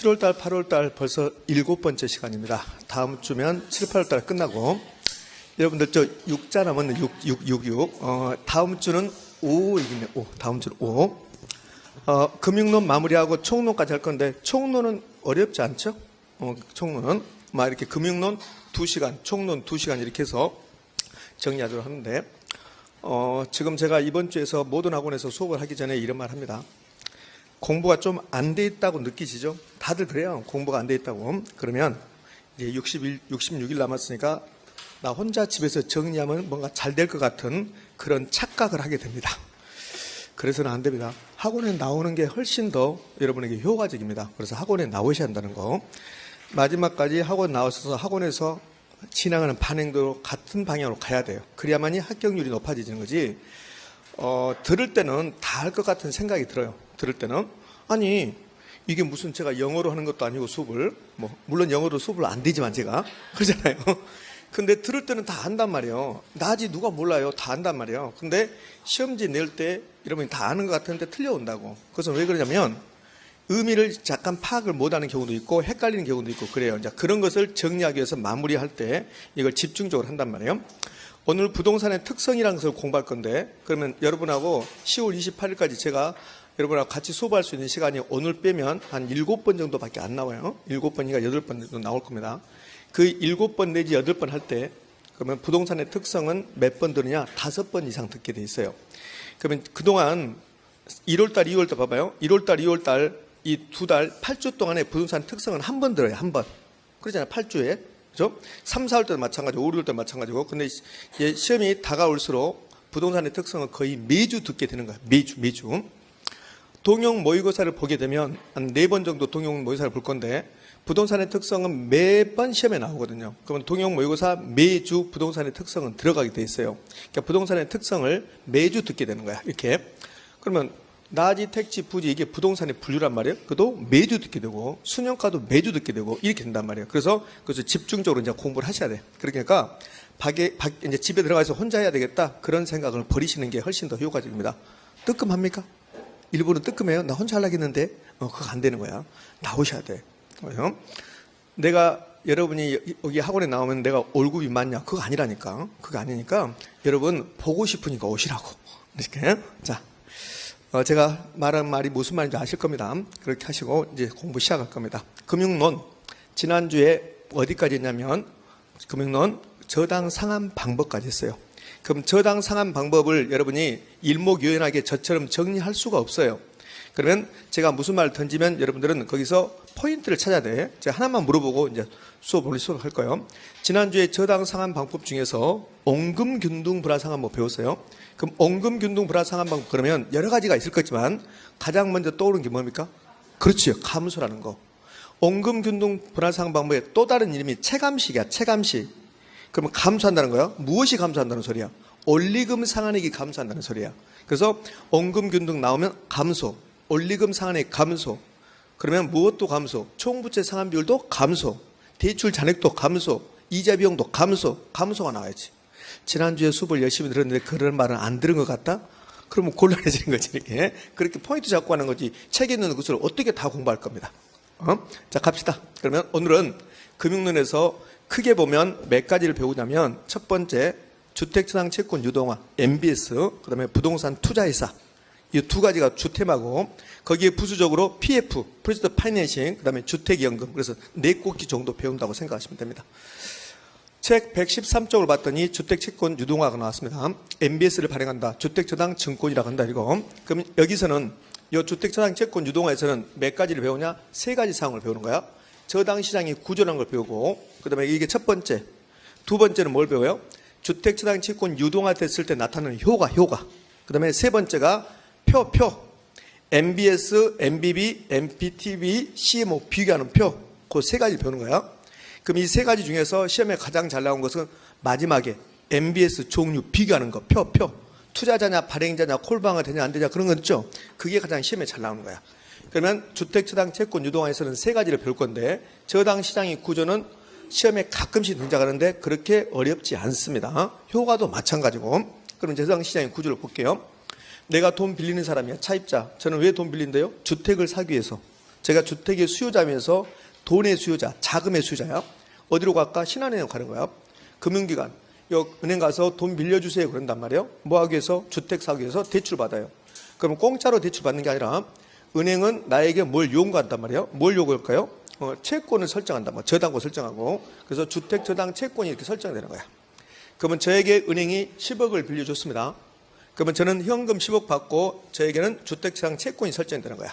7월달, 8월달 벌써 7번째 시간입니다. 다음 주면 7, 8월달 끝나고 여러분들 저 6자 남았네. 6. 다음 주는 5이겠네. 5. 다음 주는 5. 금융론 마무리하고 총론까지 할 건데 총론은 어렵지 않죠? 총론은 막 이렇게 금융론 2시간, 총론 2시간 이렇게 해서 정리하도록 하는데 지금 제가 이번 주에서 모든 학원에서 수업을 하기 전에 이런 말 합니다. 공부가 좀 안 돼 있다고 느끼시죠? 다들 그래요. 공부가 안 돼 있다고. 그러면 이제 66일 남았으니까 나 혼자 집에서 정리하면 뭔가 잘 될 것 같은 그런 착각을 하게 됩니다. 그래서는 안 됩니다. 학원에 나오는 게 훨씬 더 여러분에게 효과적입니다. 그래서 학원에 나오셔야 한다는 거. 마지막까지 학원 나오셔서 학원에서 진행하는 반응도 같은 방향으로 가야 돼요. 그래야만이 합격률이 높아지는 거지. 들을 때는 다 할 것 같은 생각이 들어요. 들을 때는 아니 이게 무슨 제가 영어로 하는 것도 아니고 수업을 물론 영어로 수업을 안 되지만 제가 그러잖아요. 근데 들을 때는 다 안단 말이에요. 나지 누가 몰라요. 다 안단 말이에요. 근데 시험지 낼 때 여러분이 다 아는 것 같은데 틀려온다고. 그래서 왜 그러냐면 의미를 잠깐 파악을 못하는 경우도 있고 헷갈리는 경우도 있고 그래요. 이제 그런 것을 정리하기 위해서 마무리할 때 이걸 집중적으로 한단 말이에요. 오늘 부동산의 특성이라는 것을 공부할 건데 그러면 여러분하고 10월 28일까지 제가 여러분하고 같이 수업할 수 있는 시간이 오늘 빼면 한 7번 정도밖에 안 나와요. 7번이니까 8번 정도 나올 겁니다. 그 7번 내지 8번 할 때 그러면 부동산의 특성은 몇 번 들으냐? 5번 이상 듣게 돼 있어요. 그러면 그동안 1월달, 2월달 봐봐요. 1월달, 2월달 이 2달 8주 동안의 부동산 특성은 한 번 들어요. 한 번. 그러잖아요. 8주에. 그죠? 3, 4월 때도 마찬가지고 5, 6월 때도 마찬가지고. 근데 시험이 다가올수록 부동산의 특성은 거의 매주 듣게 되는 거예요. 매주. 동형 모의고사를 보게 되면 한 4번 정도 동형 모의고사를 볼 건데 부동산의 특성은 매번 시험에 나오거든요. 그러면 동형 모의고사 매주 부동산의 특성은 들어가게 돼 있어요. 그러니까 부동산의 특성을 매주 듣게 되는 거야. 이렇게. 그러면 나지, 택지, 부지 이게 부동산의 분류란 말이에요. 그것도 매주 듣게 되고 수년가도 매주 듣게 되고 이렇게 된단 말이에요. 그래서 집중적으로 이제 공부를 하셔야 돼. 그러니까 이제 집에 들어가서 혼자 해야 되겠다 그런 생각을 버리시는 게 훨씬 더 효과적입니다. 뜨끔합니까? 일부러 뜨끔해요. 나 혼자 하려고 했는데 그거 안 되는 거야. 나오셔야 돼. 내가 여러분이 여기 학원에 나오면 내가 월급이 많냐? 그거 아니라니까. 그거 아니니까 여러분 보고 싶으니까 오시라고. 이렇게. 자, 제가 말한 말이 무슨 말인지 아실 겁니다. 그렇게 하시고 이제 공부 시작할 겁니다. 금융론 지난주에 어디까지 했냐면 금융론 저당 상환 방법까지 했어요. 그럼 저당 상환 방법을 여러분이 일목요연하게 저처럼 정리할 수가 없어요. 그러면 제가 무슨 말을 던지면 여러분들은 거기서 포인트를 찾아야 돼. 제가 하나만 물어보고 이제 수업을 시작할 거예요. 지난주에 저당 상환 방법 중에서 온금균등 불화상환법 배웠어요. 그럼 온금균등 불화상환 방법 그러면 여러 가지가 있을 거지만 가장 먼저 떠오르는 게 뭡니까? 그렇죠. 감소라는 거. 온금균등 불화상환 방법의 또 다른 이름이 체감식이야. 체감식. 그러면 감소한다는 거야? 무엇이 감소한다는 소리야? 원리금 상환액이 감소한다는 소리야. 그래서 온금균등 나오면 감소, 원리금 상환액 감소. 그러면 무엇도 감소, 총부채 상환 비율도 감소, 대출 잔액도 감소, 이자 비용도 감소, 감소가 나와야지. 지난주에 수업을 열심히 들었는데 그런 말은 안 들은 것 같다? 그러면 곤란해지는 거지 이렇게. 그렇게 포인트 잡고 하는 거지 책에 있는 것을 어떻게 다 공부할 겁니다. 자 갑시다. 그러면 오늘은 금융론에서 크게 보면 몇 가지를 배우냐면 첫 번째 주택저당 채권 유동화 MBS 그다음에 부동산 투자회사 이 두 가지가 주테마고 거기에 부수적으로 PF 프로젝트 파이낸싱 그다음에 주택연금 그래서 4꼭지 정도 배운다고 생각하시면 됩니다. 책 113쪽을 봤더니 주택채권 유동화가 나왔습니다. MBS를 발행한다. 주택저당 증권이라고 한다 이거. 그럼 여기서는 이 주택저당 채권 유동화에서는 몇 가지를 배우냐? 3가지 사항을 배우는 거야. 저당시장의 구조라는 걸 배우고 그 다음에 이게 첫 번째 두 번째는 뭘 배워요? 주택저당 채권 유동화 됐을 때 나타나는 효과 그 다음에 세 번째가 표 MBS, MBB, MPTB, CMO 비교하는 표 그 3가지 배우는 거야. 그럼 이 3가지 중에서 시험에 가장 잘 나온 것은 마지막에 MBS 종류 비교하는 거 표 투자자냐 발행자냐 콜방어 되냐 안 되냐 그런 거 있죠. 그게 가장 시험에 잘 나오는 거야. 그러면 주택저당 채권 유동화에서는 3가지를 배울 건데 저당시장의 구조는 시험에 가끔씩 등장하는데 그렇게 어렵지 않습니다. 효과도 마찬가지고. 그럼 저당시장의 구조를 볼게요. 내가 돈 빌리는 사람이야. 차입자. 저는 왜 돈 빌린대요? 주택을 사기 위해서. 제가 주택의 수요자면서 돈의 수요자, 자금의 수요자야. 어디로 갈까? 신한은행 가는 거야. 금융기관. 은행 가서 돈 빌려주세요. 그런단 말이에요. 뭐 하기 위해서? 주택 사기 위해서 대출 받아요. 그럼 공짜로 대출 받는 게 아니라 은행은 나에게 뭘 요구한단 말이에요. 뭘 요구할까요? 채권을 설정한단 말이에요. 저당권 설정하고. 그래서 주택 저당 채권이 이렇게 설정이 되는 거야. 그러면 저에게 은행이 10억을 빌려줬습니다. 그러면 저는 현금 10억 받고 저에게는 주택저당 채권이 설정이 되는 거야.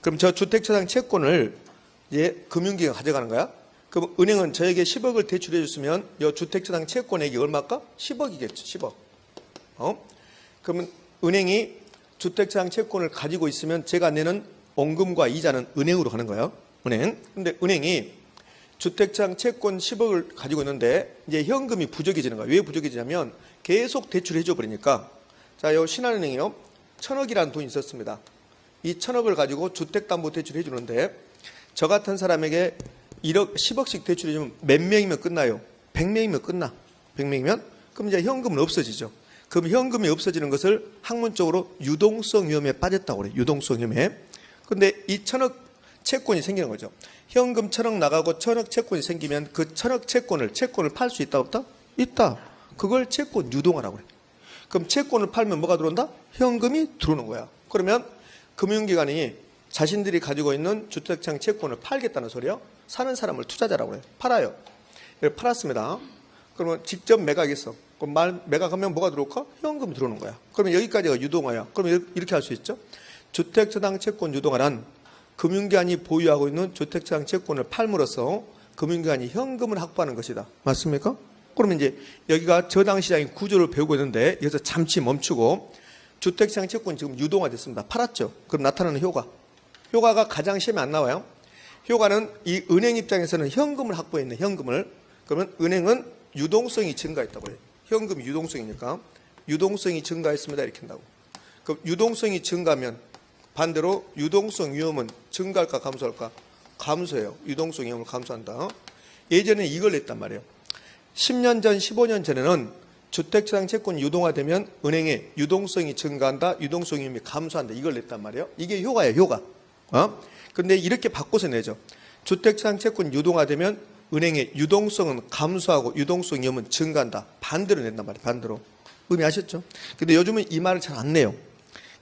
그럼 저 주택저당 채권을 이제 금융기관이 가져가는 거야. 그럼 은행은 저에게 10억을 대출해 줬으면 이 주택저당 채권액이 얼마일까? 10억이겠죠. 10억. 그러면 은행이 주택저당 채권을 가지고 있으면 제가 내는 원금과 이자는 은행으로 가는 거예요. 은행. 근데 은행이 주택저당 채권 10억을 가지고 있는데 이제 현금이 부족해지는 거예요. 왜 부족해지냐면 계속 대출해 줘 버리니까. 자, 요 신한은행이요. 1,000억이라는 돈이 있었습니다. 이 1,000억을 가지고 주택담보대출 해주는데 저 같은 사람에게 1억, 10억씩 대출해주면 몇 명이면 끝나요? 100명이면 끝나. 100명이면? 그럼 이제 현금은 없어지죠. 그럼 현금이 없어지는 것을 학문적으로 유동성 위험에 빠졌다고 그래요. 유동성 위험에. 근데 이 1,000억 채권이 생기는 거죠. 현금 1,000억 나가고 1,000억 채권이 생기면 그 1,000억 채권을 팔 수 있다 없다? 있다. 그걸 채권 유동화라고 그래요. 그럼 채권을 팔면 뭐가 들어온다? 현금이 들어오는 거야. 그러면 금융기관이 자신들이 가지고 있는 주택장 채권을 팔겠다는 소리요. 사는 사람을 투자자라고 해요. 팔아요. 팔았습니다. 그러면 직접 매각했어. 그럼 매각하면 뭐가 들어올까? 현금이 들어오는 거야. 그러면 여기까지가 유동화야. 그러면 이렇게 할 수 있죠. 주택저당 채권 유동화란 금융기관이 보유하고 있는 주택저당 채권을 팔므로써 금융기관이 현금을 확보하는 것이다. 맞습니까? 그러면 이제 여기가 저당시장의 구조를 배우고 있는데 여기서 잠시 멈추고 주택시장 채권이 지금 유동화됐습니다. 팔았죠. 그럼 나타나는 효과. 효과가 가장 시험에 안 나와요. 효과는 이 은행 입장에서는 현금을 확보했네. 현금을. 그러면 은행은 유동성이 증가했다고 해요. 현금이 유동성이니까. 유동성이 증가했습니다. 이렇게 한다고. 그럼 유동성이 증가하면 반대로 유동성 위험은 증가할까 감소할까? 감소해요. 유동성 위험을 감소한다. 예전에 이걸 냈단 말이에요. 10년 전, 15년 전에는 주택저당 채권이 유동화되면 은행의 유동성이 증가한다, 유동성 위험이 감소한다. 이걸 냈단 말이에요. 이게 효과예요, 효과. 근데 이렇게 바꿔서 내죠. 주택저당 채권이 유동화되면 은행의 유동성은 감소하고 유동성 위험은 증가한다. 반대로 낸단 말이에요, 반대로. 의미하셨죠? 근데 요즘은 이 말을 잘 안 내요.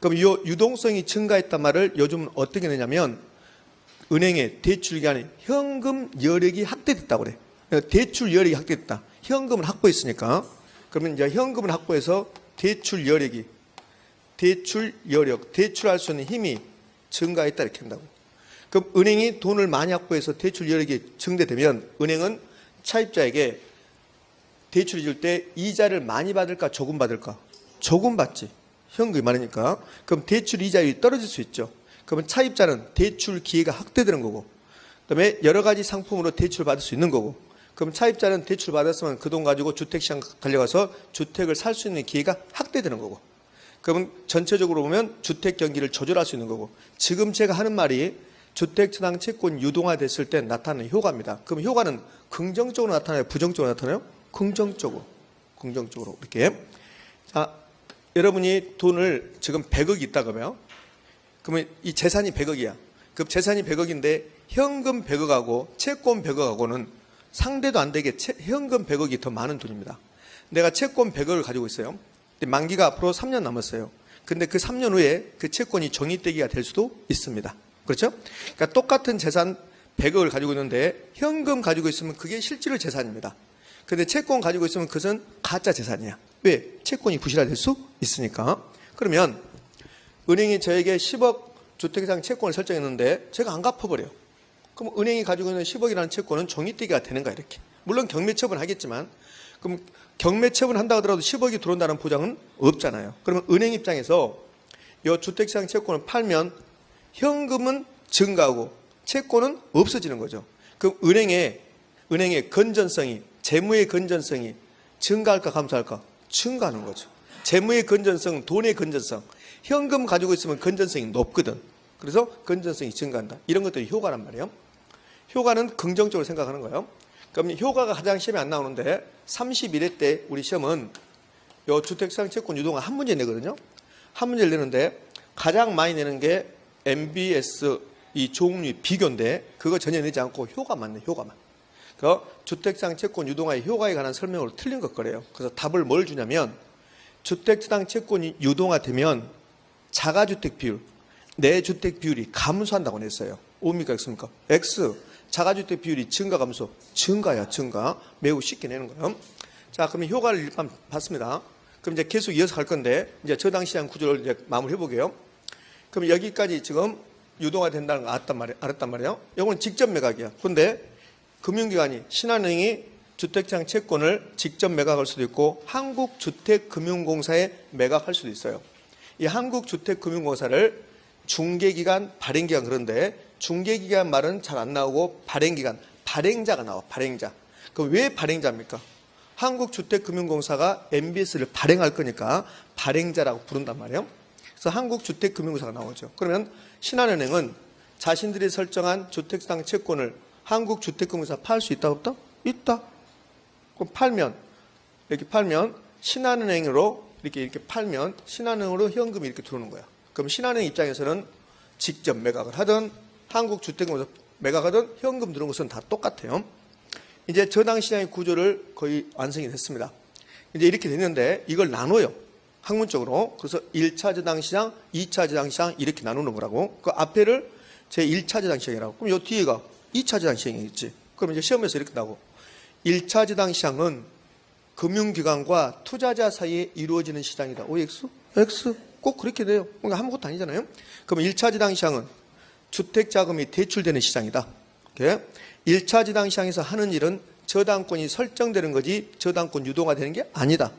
그럼 이 유동성이 증가했단 말을 요즘은 어떻게 내냐면 은행의 대출기간에 현금 여력이 확대됐다고 그래. 대출 여력이 확대됐다. 현금을 확보했으니까. 그러면 이제 현금을 확보해서 대출 여력, 대출할 수 있는 힘이 증가했다 이렇게 한다고. 그럼 은행이 돈을 많이 확보해서 대출 여력이 증대되면 은행은 차입자에게 대출을 줄 때 이자를 많이 받을까 조금 받을까? 조금 받지. 현금이 많으니까. 그럼 대출 이자율이 떨어질 수 있죠. 그러면 차입자는 대출 기회가 확대되는 거고, 그다음에 여러 가지 상품으로 대출 받을 수 있는 거고, 그럼 차입자는 대출 받았으면 그 돈 가지고 주택시장 달려가서 주택을 살 수 있는 기회가 확대되는 거고, 그러면 전체적으로 보면 주택 경기를 조절할 수 있는 거고, 지금 제가 하는 말이 주택저당 채권 유동화됐을 때 나타나는 효과입니다. 그럼 효과는 긍정적으로 나타나요? 부정적으로 나타나요? 긍정적으로. 긍정적으로. 이렇게. 자, 여러분이 돈을 지금 100억이 있다 그러면, 그러면 이 재산이 100억이야. 그 재산이 100억인데 현금 100억하고 채권 100억하고는 상대도 안 되게 현금 100억이 더 많은 돈입니다. 내가 채권 100억을 가지고 있어요. 근데 만기가 앞으로 3년 남았어요. 근데 그 3년 후에 그 채권이 종이떼기가 될 수도 있습니다. 그렇죠? 그러니까 똑같은 재산 100억을 가지고 있는데 현금 가지고 있으면 그게 실제로 재산입니다. 근데 채권 가지고 있으면 그것은 가짜 재산이야. 왜? 채권이 부실화될 수 있으니까. 그러면 은행이 저에게 10억 주택상 채권을 설정했는데 제가 안 갚아버려요. 그럼 은행이 가지고 있는 10억이라는 채권은 종이떼기가 되는가 이렇게. 물론 경매처분 하겠지만, 그럼 경매처분 한다 하더라도 10억이 들어온다는 보장은 없잖아요. 그러면 은행 입장에서 이 주택시장 채권을 팔면 현금은 증가하고 채권은 없어지는 거죠. 그럼 은행의 건전성이, 재무의 건전성이 증가할까 감소할까? 증가하는 거죠. 재무의 건전성, 돈의 건전성. 현금 가지고 있으면 건전성이 높거든. 그래서 건전성이 증가한다. 이런 것들이 효과란 말이에요. 효과는 긍정적으로 생각하는 거예요. 그럼 효과가 가장 시험에 안 나오는데 31회 때 우리 시험은 요 주택시장 채권 유동화 한 문제 내거든요. 한 문제를 내는데 가장 많이 내는 게 MBS 이 종류의 비교인데 그거 전혀 내지 않고 효과만 내, 효과만. 그 주택장 채권 유동화의 효과에 관한 설명으로 틀린 것 거래요. 그래서 답을 뭘 주냐면 주택장 채권이 유동화되면 자가주택 비율, 내주택 비율이 감소한다고 냈어요. O입니까 X입니까? X. 자가주택 비율이 증가 감소? 증가야, 증가. 매우 쉽게 내는 거예요. 자, 그러면 효과를 일단 봤습니다. 그럼 이제 계속 이어서 갈 건데 이제 저당시장 구조를 이제 마무리 해보게요. 그럼 여기까지 지금 유동화 된다는 거 알았단 말이에요. 이건 직접 매각이야. 근데 금융기관이 신한은행이 주택장 채권을 직접 매각할 수도 있고 한국주택금융공사에 매각할 수도 있어요. 이 한국주택금융공사를 중개기관, 발행기관 그런데 중개기관 말은 잘 안 나오고 발행기관, 발행자가 나와. 발행자. 그럼 왜 발행자입니까? 한국주택금융공사가 MBS를 발행할 거니까 발행자라고 부른단 말이에요. 그래서 한국주택금융공사가 나오죠. 그러면 신한은행은 자신들이 설정한 주택장 채권을 한국주택금융공사 팔 수 있다 없다? 있다. 그럼 팔면 이렇게 팔면 신한은행으로 이렇게 팔면 신한은행으로 현금이 이렇게 들어오는 거야. 그럼 신한은행 입장에서는 직접 매각을 하든 한국주택금융공사 매각하든 현금 들어오는 것은 다 똑같아요. 이제 저당시장의 구조를 거의 완성이 됐습니다. 이제 이렇게 됐는데 이걸 나눠요. 학문적으로. 그래서 1차 저당시장, 2차 저당시장 이렇게 나누는 거라고. 그 앞에를 제1차 저당시장이라고. 그럼 요 뒤에가 2차 저당시장이겠지. 그럼 이제 시험에서 이렇게 나오고 1차 저당시장은 금융기관과 투자자 사이에 이루어지는 시장이다. OX? X? 꼭 그렇게 돼요. 그러니까 아무것도 아니잖아요. 그럼 1차 저당시장은 주택자금이 대출되는 시장이다. 이렇게. 1차 저당시장에서 하는 일은 저당권이 설정되는 거지 저당권 유동화되는 게 아니다.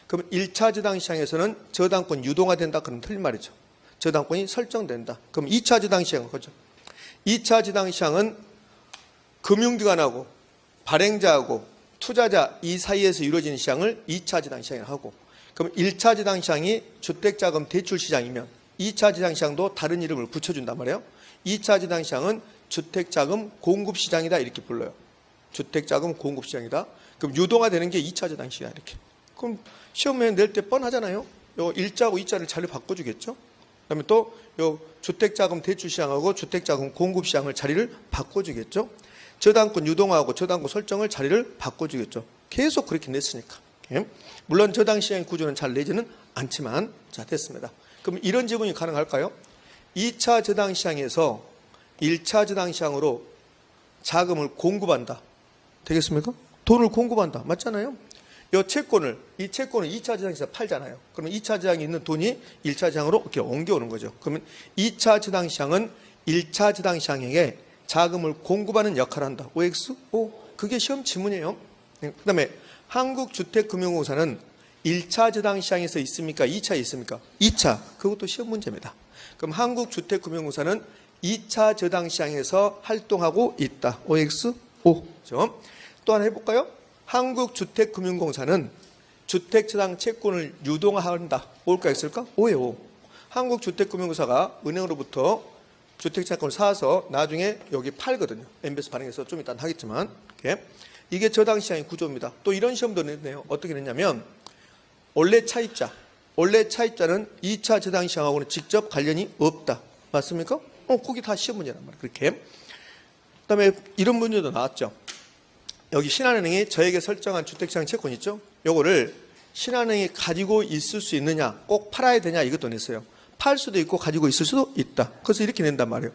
그럼 1차 저당시장에서는 저당권 유동화된다. 그럼 틀린 말이죠. 저당권이 설정된다. 그럼 2차 저당시장은 그죠. 2차 저당시장은 금융기관하고 발행자하고 투자자 이 사이에서 이루어지는 시장을 2차 저당시장이라고 하고 그럼 1차 저당시장이 주택자금 대출 시장이면 2차 저당시장도 다른 이름을 붙여준단 말이에요. 2차 저당시장은 주택자금 공급시장이다 이렇게 불러요. 주택자금 공급시장이다. 그럼 유동화되는 게 2차 저당시장 이렇게. 그럼 시험에 낼 때 뻔하잖아요. 요 1자하고 2자를 자리 바꿔주겠죠. 그다음에 또 요 주택자금 대출시장하고 주택자금 공급시장을 자리를 바꿔주겠죠. 저당권 유동화하고 저당권 설정을 자리를 바꿔주겠죠. 계속 그렇게 냈으니까. 물론 저당시장의 구조는 잘 내지는 않지만 자 됐습니다. 그럼 이런 지분이 가능할까요? 2차 저당시장에서 1차 저당시장으로 자금을 공급한다. 되겠습니까? 돈을 공급한다. 맞잖아요? 이 채권을 2차 저당시장에서 팔잖아요. 그러면 2차 저당에 있는 돈이 1차 저당으로 이렇게 옮겨오는 거죠. 그러면 2차 저당시장은 1차 저당시장에게 자금을 공급하는 역할을 한다. OX? O. 그게 시험 지문이에요. 그 다음에 한국주택금융공사는 1차 저당시장에서 있습니까? 2차에 있습니까? 2차. 그것도 시험 문제입니다. 그럼 한국주택금융공사는 2차 저당시장에서 활동하고 있다. OX? O. 또 하나 해볼까요? 한국주택금융공사는 주택저당 채권을 유동화한다. O일까 X일까? O예요. 한국주택금융공사가 은행으로부터 주택채권을 사서 나중에 여기 팔거든요. MBS 발행해서 좀 이따 하겠지만 이게 저당시장의 구조입니다. 또 이런 시험도 냈네요. 어떻게 냈냐면 원래 차입자는 2차 저당시장하고는 직접 관련이 없다. 맞습니까? 그게 다 시험 문제란 말이에요. 그렇게. 그다음에 이런 문제도 나왔죠. 여기 신한은행이 저에게 설정한 주택시장 채권 있죠? 요거를 신한은행이 가지고 있을 수 있느냐, 꼭 팔아야 되냐 이것도 냈어요. 팔 수도 있고 가지고 있을 수도 있다. 그래서 이렇게 낸단 말이에요.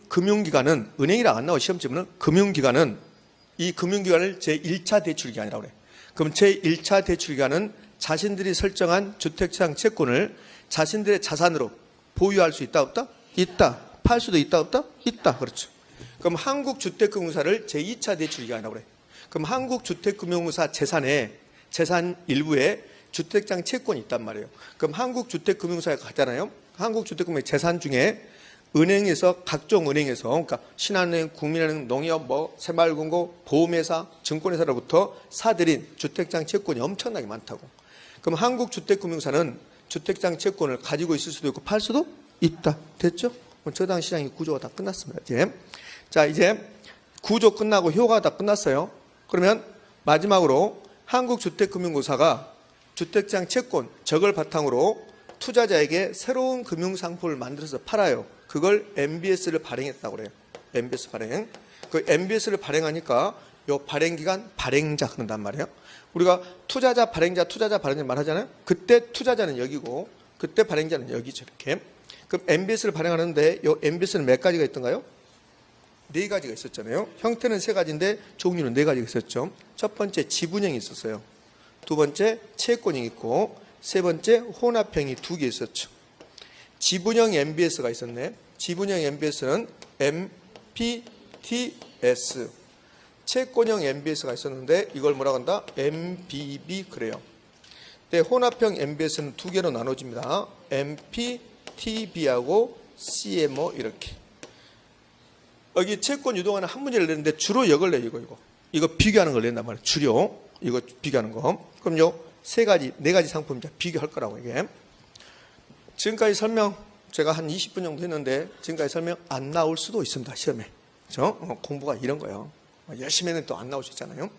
금융기관은 은행이라 안 나와 시험지문은 금융기관은 이 금융기관을 제1차 대출기관이라고 그래. 그럼 제1차 대출기관은 자신들이 설정한 주택시장 채권을 자신들의 자산으로 보유할 수 있다 없다? 있다. 팔 수도 있다 없다? 있다. 그렇죠. 그럼 한국주택금융공사를 제2차 대출기관이라고 그래. 그럼 한국주택금융공사 재산 일부에 주택장 채권이 있단 말이에요. 그럼 한국주택금융공사에 가잖아요. 한국주택금융의 재산 중에 은행에서 각종 은행에서 그러니까 신한은행, 국민은행, 농협, 새마을금고, 보험회사, 증권회사로부터 사들인 주택장 채권이 엄청나게 많다고. 그럼 한국주택금융공사는 주택장 채권을 가지고 있을 수도 있고 팔 수도 있다. 됐죠? 저당 시장의 구조가 다 끝났습니다. 이제 구조 끝나고 효과가 다 끝났어요. 그러면 마지막으로 한국주택금융공사가 주택장 채권 저걸 바탕으로 투자자에게 새로운 금융상품을 만들어서 팔아요. 그걸 MBS를 발행했다고 그래요. MBS 발행. 그 MBS를 발행하니까 요 발행기관 발행자 그런단 말이에요. 우리가 투자자 발행자 말하잖아요. 그때 투자자는 여기고 그때 발행자는 여기죠. 이렇게. 그럼 MBS를 발행하는데 요 MBS는 몇 가지가 있던가요? 4가지가 있었잖아요. 형태는 3가지인데 종류는 4가지가 있었죠. 첫 번째 지분형이 있었어요. 두 번째 채권형이 있고 세 번째 혼합형이 2개 있었죠. 지분형 MBS가 있었네. 지분형 MBS는 MPTS. 채권형 MBS가 있었는데 이걸 뭐라고 한다? MBB 그래요. 근데 혼합형 MBS는 2개로 나눠집니다. MPTB하고 CMO 이렇게. 여기 채권 유동화는 한 문제를 내는데 주로 이걸 내요. 이거 비교하는 걸 낸단 말이에요. 주로 이거 비교하는 거. 그럼 요 4가지 상품 비교할 거라고 이게. 지금까지 설명 제가 한 20분 정도 했는데 지금까지 설명 안 나올 수도 있습니다. 시험에. 그렇죠? 공부가 이런 거예요. 열심히 했는데 또 안 나올 수 있잖아요.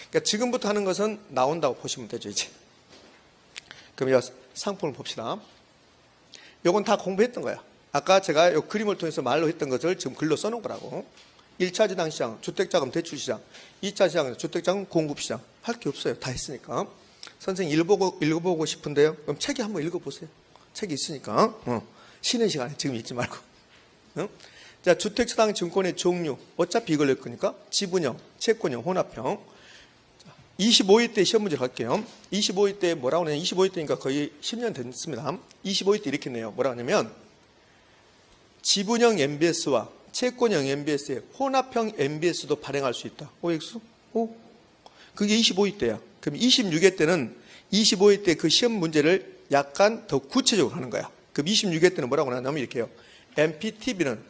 그러니까 지금부터 하는 것은 나온다고 보시면 되죠. 이제. 그럼 이 상품을 봅시다. 요건 다 공부했던 거야. 아까 제가 요 그림을 통해서 말로 했던 것을 지금 글로 써놓은 거라고. 1차 지당시장, 주택자금 대출시장, 2차 시장은 주택자금 공급시장. 할 게 없어요. 다 했으니까. 선생님 읽어보고 싶은데요. 그럼 책이 한번 읽어보세요. 책이 있으니까. 쉬는 시간에 지금 읽지 말고. 자, 주택시장 증권의 종류. 어차피 이걸 낼 거니까. 지분형, 채권형, 혼합형. 25회 때 시험 문제 갈게요. 25회 때 뭐라고 하냐면 25회 때니까 거의 10년 됐습니다. 25회 때 이렇게 내요. 뭐라고 하냐면 지분형 MBS와 채권형 MBS에 혼합형 MBS도 발행할 수 있다. OX? 오. 그게 25회 때야. 그럼 26회 때는 25회 때 그 시험 문제를 약간 더 구체적으로 하는 거야. 그럼 26회 때는 뭐라고 하냐면 이렇게 해요. MPTB는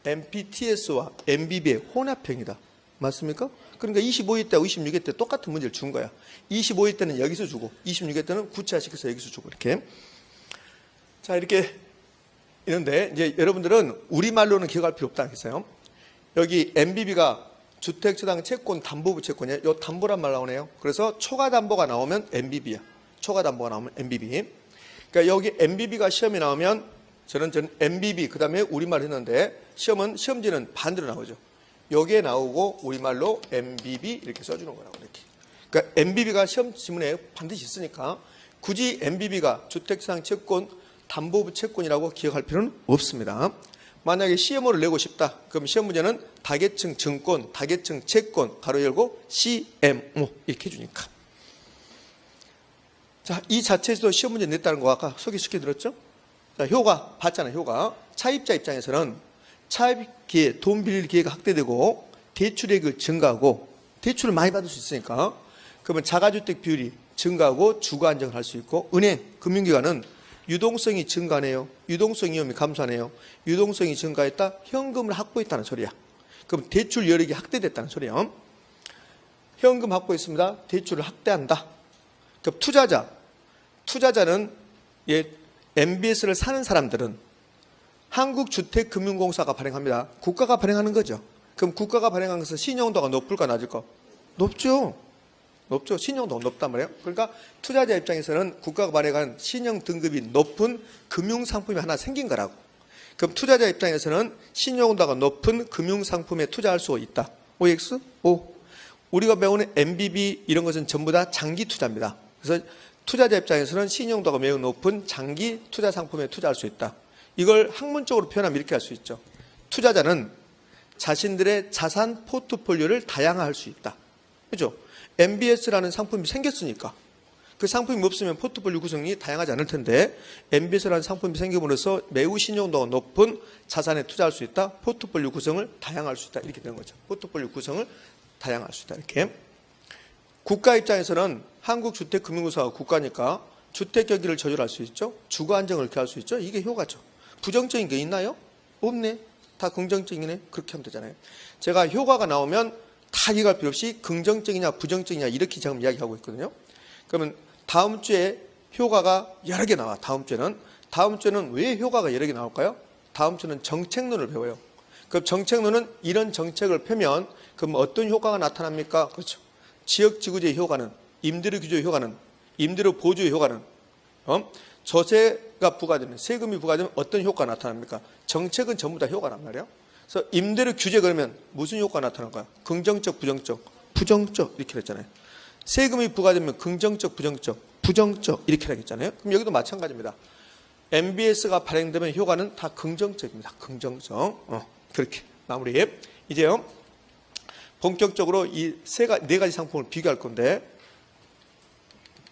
MPTS와 MBB의 혼합형이다. 맞습니까? 그러니까 25회 때하고 26회 때 똑같은 문제를 준 거야. 25회 때는 여기서 주고 26회 때는 구체화시켜서 여기서 주고 이렇게. 자, 이렇게 있는데 이제 여러분들은 우리말로는 기억할 필요 없다 했어요. 여기 MBB가 주택시장 채권 담보부 채권이에요. 요 담보란 말 나오네요. 그래서 초과담보가 나오면 MBB야. 초과담보가 나오면 MBB. 그러니까 여기 MBB가 시험에 나오면 저는 MBB 그 다음에 우리말 했는데 시험지는 반대로 나오죠. 여기에 나오고 우리말로 MBB 이렇게 써주는 거라고 이렇게. 그러니까 MBB가 시험 지문에 반드시 있으니까 굳이 MBB가 주택시장 채권 담보부 채권이라고 기억할 필요는 없습니다. 만약에 CMO를 내고 싶다. 그럼 시험 문제는 다계층 증권, 다계층 채권, 가로 열고 CMO 이렇게 해주니까. 자, 이 자체에서도 시험 문제 냈다는 거 아까 소개시켜드렸죠? 자, 효과 봤잖아요. 효과. 차입자 입장에서는 차입 기회, 돈 빌릴 기회가 확대되고 대출액을 증가하고 대출을 많이 받을 수 있으니까 그러면 자가주택 비율이 증가하고 주거 안정을 할 수 있고 은행, 금융기관은 유동성이 증가하네요. 유동성 위험이 감소하네요. 유동성이 증가했다. 현금을 확보했다는 소리야. 그럼 대출 여력이 확대됐다는 소리야. 현금 확보했습니다. 대출을 확대한다. 그럼 투자자는 MBS를 사는 사람들은 한국주택금융공사가 발행합니다. 국가가 발행하는 거죠. 그럼 국가가 발행한 것은 신용도가 높을까 낮을까? 높죠. 신용도가 높단 말이에요. 그러니까 투자자 입장에서는 국가가 발행한 신용 등급이 높은 금융상품이 하나 생긴 거라고. 그럼 투자자 입장에서는 신용도가 높은 금융상품에 투자할 수 있다. OX? O. 우리가 배우는 MBB 이런 것은 전부 다 장기 투자입니다. 그래서 투자자 입장에서는 신용도가 매우 높은 장기 투자 상품에 투자할 수 있다. 이걸 학문적으로 표현하면 이렇게 할 수 있죠. 투자자는 자신들의 자산 포트폴리오를 다양화할 수 있다. 그죠? MBS라는 상품이 생겼으니까 그 상품이 없으면 포트폴리오 구성이 다양하지 않을 텐데 MBS라는 상품이 생김으로써 매우 신용도가 높은 자산에 투자할 수 있다. 포트폴리오 구성을 다양화할 수 있다. 이렇게 되는 거죠. 포트폴리오 구성을 다양화할 수 있다. 이렇게. 국가 입장에서는 한국주택금융공사가 국가니까 주택 경기를 조절할 수 있죠. 주거 안정을 이렇게 할 수 있죠. 이게 효과죠. 부정적인 게 있나요? 없네. 다 긍정적이네. 그렇게 하면 되잖아요. 제가 효과가 나오면 다 이해할 필요 없이 긍정적이냐 부정적이냐 이렇게 지금 이야기하고 있거든요. 그러면 다음 주에 효과가 여러 개 나와. 다음 주에는 왜 효과가 여러 개 나올까요? 다음 주는 정책론을 배워요. 그럼 정책론은 이런 정책을 펴면 그럼 어떤 효과가 나타납니까? 그렇죠. 지역지구제의 효과는, 임대료 규제의 효과는, 임대료 보조의 효과는, 조세 세금세가 부과되면 세금이 부과되면 어떤 효과가 나타납니까? 정책은 전부 다 효과란 말이에요. 그래서 임대료 규제 그러면 무슨 효과가 나타난 거야? 긍정적, 부정적, 부정적 이렇게 했잖아요. 세금이 부과되면 긍정적, 부정적, 부정적 이렇게 하겠잖아요. 그럼 여기도 마찬가지입니다. MBS가 발행되면 효과는 다 긍정적입니다. 긍정적. 그렇게 마무리. 이제요. 본격적으로 이 네 가지 상품을 비교할 건데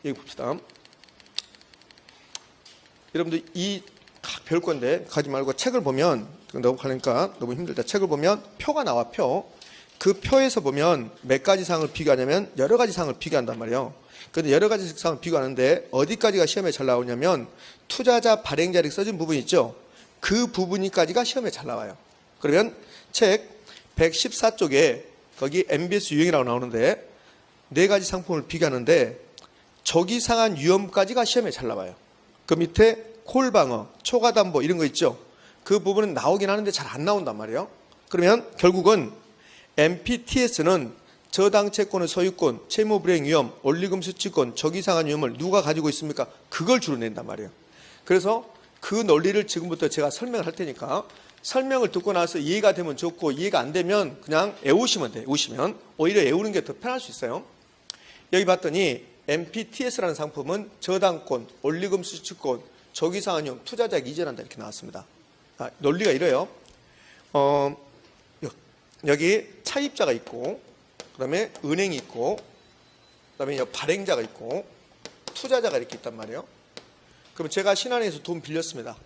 여기 봅시다. 여러분들 이 별 건데 가지 말고 책을 보면 너무 가니까 너무 힘들다. 책을 보면 표가 나와 표. 그 표에서 보면 몇 가지 사항을 비교하냐면 여러 가지 사항을 비교한단 말이에요. 그런데 여러 가지 사항을 비교하는데 어디까지가 시험에 잘 나오냐면 투자자 발행자 이렇게 써진 부분 있죠. 그 부분까지가 시험에 잘 나와요. 그러면 책 114쪽에 거기 MBS 유형이라고 나오는데 네 가지 상품을 비교하는데 저기상한 위험까지가 시험에 잘 나와요. 그 밑에 콜방어, 초과담보 이런 거 있죠. 그 부분은 나오긴 하는데 잘 안 나온단 말이에요. 그러면 결국은 MPTS는 저당 채권의 소유권, 채무 불이행 위험, 원리금 수취권, 저기상한 위험을 누가 가지고 있습니까? 그걸 주로 낸단 말이에요. 그래서 그 논리를 지금부터 제가 설명을 할 테니까 설명을 듣고 나서 이해가 되면 좋고 이해가 안 되면 그냥 외우시면 돼요. 외우시면 오히려 외우는 게 더 편할 수 있어요. 여기 봤더니 MPTS라는 상품은 저당권, 원리금 수취권, 저기상한 위험, 투자자에게 이전한다 이렇게 나왔습니다. 논리가 이래요. 여기 차입자가 있고 그다음에 은행이 있고 그다음에 발행자가 있고 투자자가 이렇게 있단 말이에요. 그러면 제가 신한은행에서 돈 빌렸습니다.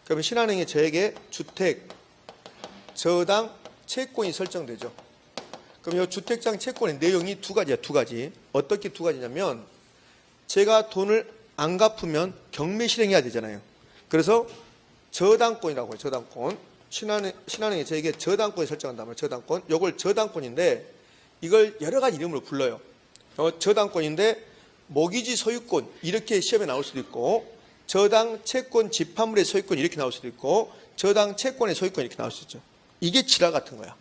그러면 신한은행에 저에게 주택, 저당, 채권이 설정되죠. 그럼 이 주택장 채권의 내용이 두 가지야. 두 가지. 어떻게 두 가지냐면 제가 돈을 안 갚으면 경매 실행해야 되잖아요. 그래서 저당권이라고 해요. 저당권. 신한은행이 저에게 저당권을 설정한단 말이에요. 저당권. 요걸 저당권인데 이걸 여러 가지 이름으로 불러요. 저당권인데 모기지 소유권 이렇게 시험에 나올 수도 있고 저당 채권 집합물의 소유권 이렇게 나올 수도 있고 저당 채권의 소유권 이렇게 나올 수 있죠. 이게 지랄 같은 거야.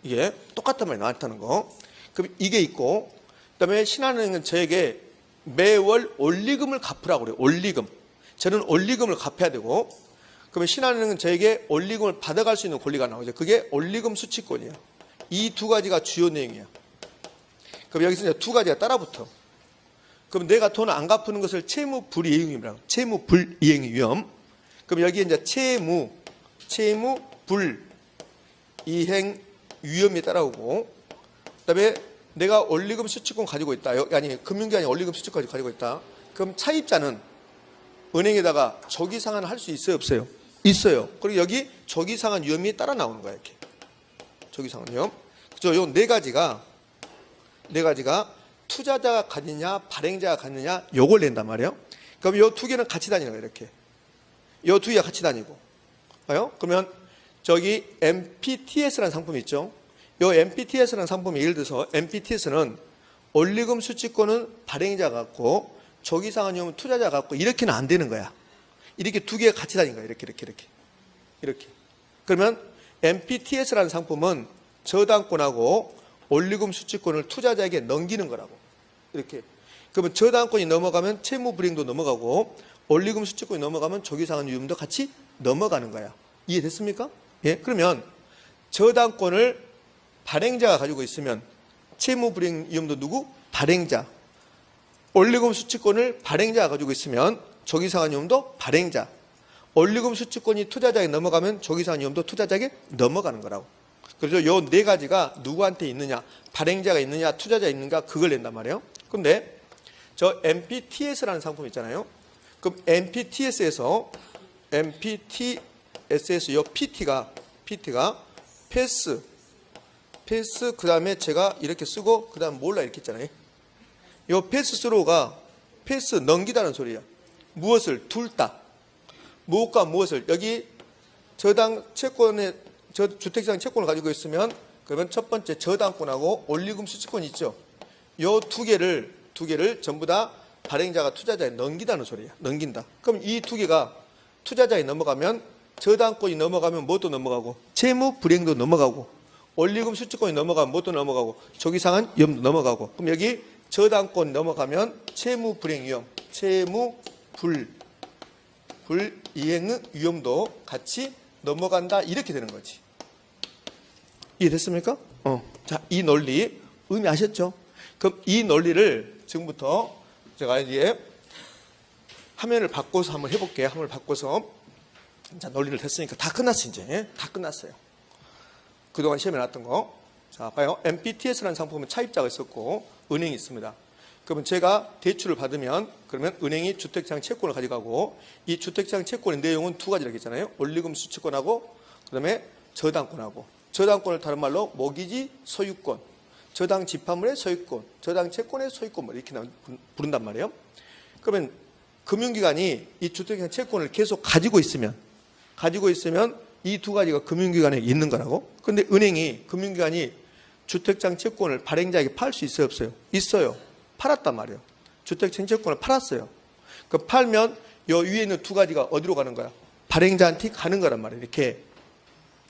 이게 똑같단 말이 나왔다는 거. 그럼 이게 있고 그다음에 신한은행은 저에게 매월 원리금을 갚으라고 그래요. 원리금. 저는 원리금을 갚아야 되고 그러면 신한은행은 저에게 원리금을 받아갈 수 있는 권리가 나오죠. 그게 원리금 수취권이에요. 이 두 가지가 주요 내용이에요. 그럼 여기서 이제 두 가지가 따라붙어. 그럼 내가 돈을 안 갚는 것을 채무 불이행위라고. 채무 불이행 위험. 그럼 여기 이제 채무 불이행 위험이 따라오고 그다음에 내가 원리금 수취권 가지고 있다. 아니 금융기관이 원리금 수취권 가지고 있다. 그럼 차입자는 은행에다가 저기상환을 할 수 있어요, 없어요? 있어요. 그리고 여기 저기상환 위험이 따라 나오는 거야, 이렇게. 저기상환 위험. 그죠? 요 네 가지가 투자자가 가느냐, 발행자가 가느냐, 요걸 낸단 말이에요. 그럼 요 두 개는 같이 다니는 거예요, 이렇게. 요 두 개가 같이 다니고. 그러면 저기 MPTS라는 상품이 있죠. 요 MPTS라는 상품이 예를 들어서 MPTS는 원리금 수취권은 발행자가 갖고 저기상환 위험은 투자자가 갖고 이렇게는 안 되는 거야. 이렇게 두 개가 같이 다니는 거야. 이렇게. 그러면 MPTS라는 상품은 저당권하고 원리금 수취권을 투자자에게 넘기는 거라고. 이렇게. 그러면 저당권이 넘어가면 채무 불이행도 넘어가고 원리금 수취권이 넘어가면 저기상환 위험도 같이 넘어가는 거야. 이해됐습니까? 예. 그러면 저당권을 발행자가 가지고 있으면 채무 불이행 위험도 누구? 발행자. 원리금 수취권을 발행자가 가지고 있으면 저기상환 위험도 발행자. 원리금 수취권이 투자자에게 넘어가면 저기상환 위험도 투자자에게 넘어가는 거라고. 그래서 요 네 가지가 누구한테 있느냐, 발행자가 있느냐, 투자자가 있는가 그걸 낸단 말이에요. 그런데 저 MPTS라는 상품 있잖아요. 그럼 MPTS에서 요 PT가 패스 그 다음에 제가 이렇게 쓰고 그 다음 몰라 이렇게 있잖아요. 요 패스 스로우가 패스 넘기다는 소리야. 무엇을? 둘 다. 무엇과 무엇을? 여기 저당 채권의 주택장 채권을 가지고 있으면 그러면 첫 번째 저당권하고 원리금 수취권이 있죠. 요 두 개를 전부 다 발행자가 투자자에 넘기다는 소리야. 넘긴다. 그럼 이 두 개가 투자자에 넘어가면 저당권이 넘어가면 뭐도 넘어가고 채무 불이행도 넘어가고 원리금 수취권이 넘어가면 뭐도 넘어가고 저기상한 위험도 넘어가고 그럼 여기 저당권 넘어가면 채무 불이행 위험, 채무 불이행 위험도 같이 넘어간다. 이렇게 되는 거지. 이해됐습니까? 자, 이 논리 의미 아셨죠? 그럼 이 논리를 지금부터 제가 이제 화면을 바꿔서 한번 해볼게요. 화면을 바꿔서. 자, 논리를 됐으니까 다 끝났어. 이제 다 끝났어요. 그동안 시험에 나왔던 거. 자, 봐요. MPTS라는 상품은 차입자가 있었고 은행이 있습니다. 그러면 제가 대출을 받으면 그러면 은행이 주택장 채권을 가져가고 이 주택장 채권의 내용은 두 가지라고 했잖아요. 원리금 수취권하고 그다음에 저당권하고. 저당권을 다른 말로 모기지 소유권, 저당 집합물의 소유권, 저당 채권의 소유권 뭐 이렇게 부른단 말이에요. 그러면 금융기관이 이 주택장 채권을 계속 가지고 있으면 이 두 가지가 금융기관에 있는 거라고. 그런데 은행이 금융기관이 주택장 채권을 발행자에게 팔 수 있어요, 없어요? 있어요. 팔았단 말이에요. 주택장 채권을 팔았어요. 그 팔면 요 위에 있는 두 가지가 어디로 가는 거야? 발행자한테 가는 거란 말이에요. 이렇게.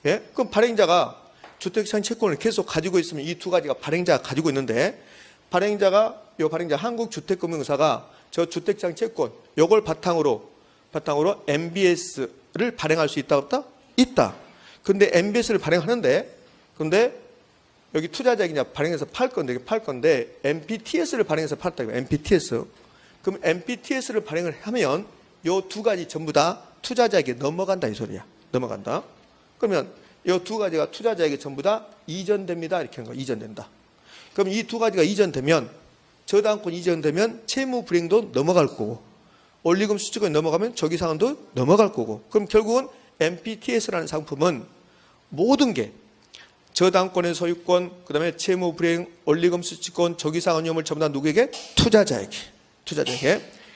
예? 그럼 발행자가 주택장 채권을 계속 가지고 있으면 이 두 가지가 발행자가 가지고 있는데 발행자 한국주택금융사가 저 주택장 채권 요걸 바탕으로 MBS를 발행할 수 있다 없다? 있다. 근데 MBS를 발행하는데 근데 여기 투자자가 발행해서 팔 건데 MPTS를 발행해서 팔았다. MPTS. 그럼 MPTS를 발행을 하면 요 두 가지 전부 다 투자자에게 넘어간다 이 소리야. 넘어간다. 그러면 이 두 가지가 투자자에게 전부 다 이전됩니다. 이렇게 하는 거야. 이전된다. 그럼 이 두 가지가 이전되면 저당권 이전되면 채무 불이행도 넘어갈 거고 원리금 수취권이 넘어가면 저기상환도 넘어갈 거고 그럼 결국은 MPTS라는 상품은 모든 게 저당권의 소유권, 그다음에 채무 불이행, 원리금 수취권, 저기상환 위험을 전부 다 누구에게? 투자자에게.